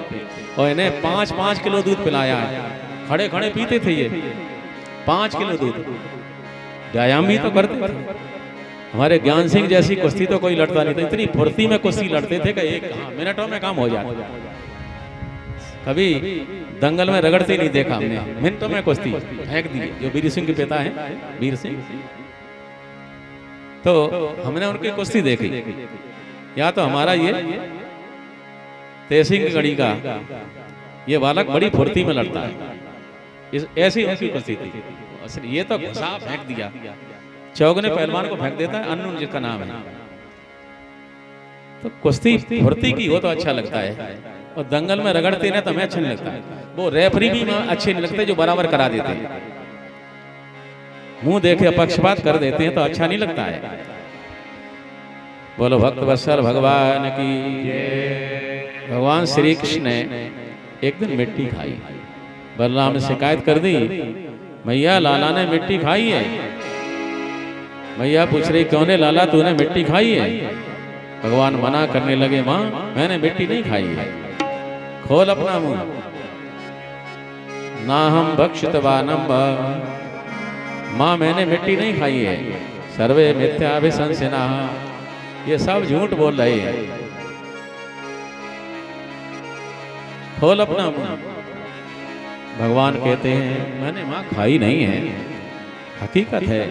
और इन्हें 5-5 किलो दूध पिलाया है। खड़े खड़े पीते थे ये 5 किलो दूध। व्यायाम भी तो करते थे। हमारे ज्ञान सिंह जैसी कुश्ती तो कोई लड़ता नहीं था। इतनी फुर्ती में कुश्ती लड़ते थे कि एक मिनटों में काम हो जाता। कभी दंगल में रगड़ते नहीं देखा हमने, मिनटों में कुश्ती फेंक दी। जो वीर सिंह के पिता हैं, वीर सिंह, तो हमने उनकी कुश्ती देखी। या तो हमारा ये तेसिंह की गढ़ी का ये बालक बड़ी फुर्ती में लड़ता है, ऐसी उनकी कुश्ती थी। ये तो घुसा फेंक दिया, चौगने पहलवान को फेंक देता है, अन्नू जिसका नाम है। तो कुश्ती फुर्ती की हो तो अच्छा लगता है, और दंगल में रगड़ते ना तो हमें अच्छा नहीं लगता है। वो रेफरी भी अच्छे नहीं लगते जो बराबर करा देते हैं, मुंह देखे पक्षपात कर देते हैं तो अच्छा नहीं लगता है। बोलो भक्त वत्सल भगवान की। भगवान श्री कृष्ण ने एक दिन मिट्टी खाई। बलराम ने शिकायत कर दी, मैया लाला ने मिट्टी खाई है। मैया पूछ रही, क्यों ने लाला तूने मिट्टी खाई है? भगवान मना करने लगे, माँ मैंने मिट्टी नहीं खाई है। खोल अपना मुंह। ना हम भक्षितवानम, माँ मैंने मिट्टी नहीं खाई है। सर्वे मिथ्याभिशंसिना, ये सब झूठ बोल रहे हैं। खोल अपना मुंह। भगवान कहते हैं मैंने माँ खाई नहीं है। हकीकत है,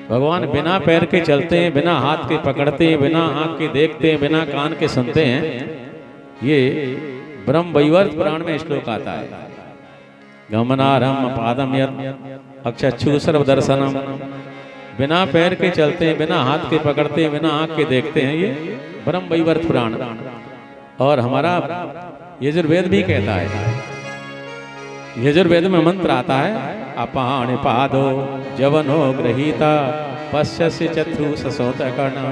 भगवान बिना पैर के चलते हैं, बिना हाथ के पकड़ते हैं, बिना आंख के देखते हैं, बिना कान के सुनते हैं। ये ब्रह्म वैवर्त पुराण में श्लोक आता है, गमनारम पादम यत् अक्षु सर्वदर्शनम। बिना पैर के चलते हैं, बिना हाथ के पकड़ते हैं, बिना आंख के देखते हैं। ये ब्रह्म वैवर्त पुराण। और हमारा यजुर्वेद भी कहता है, यजुर्वेद में मंत्र आता है, अपाण पादो जवनो गृहीता पश्यस्य चतु ससोत कर्ण।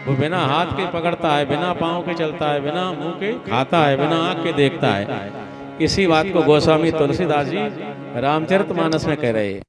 वो बिना हाथ के पकड़ता है, बिना पाँव के चलता है, बिना मुंह के खाता है, बिना आँख के देखता है। इसी बात को गोस्वामी तुलसीदास जी रामचरितमानस में कह रहे हैं।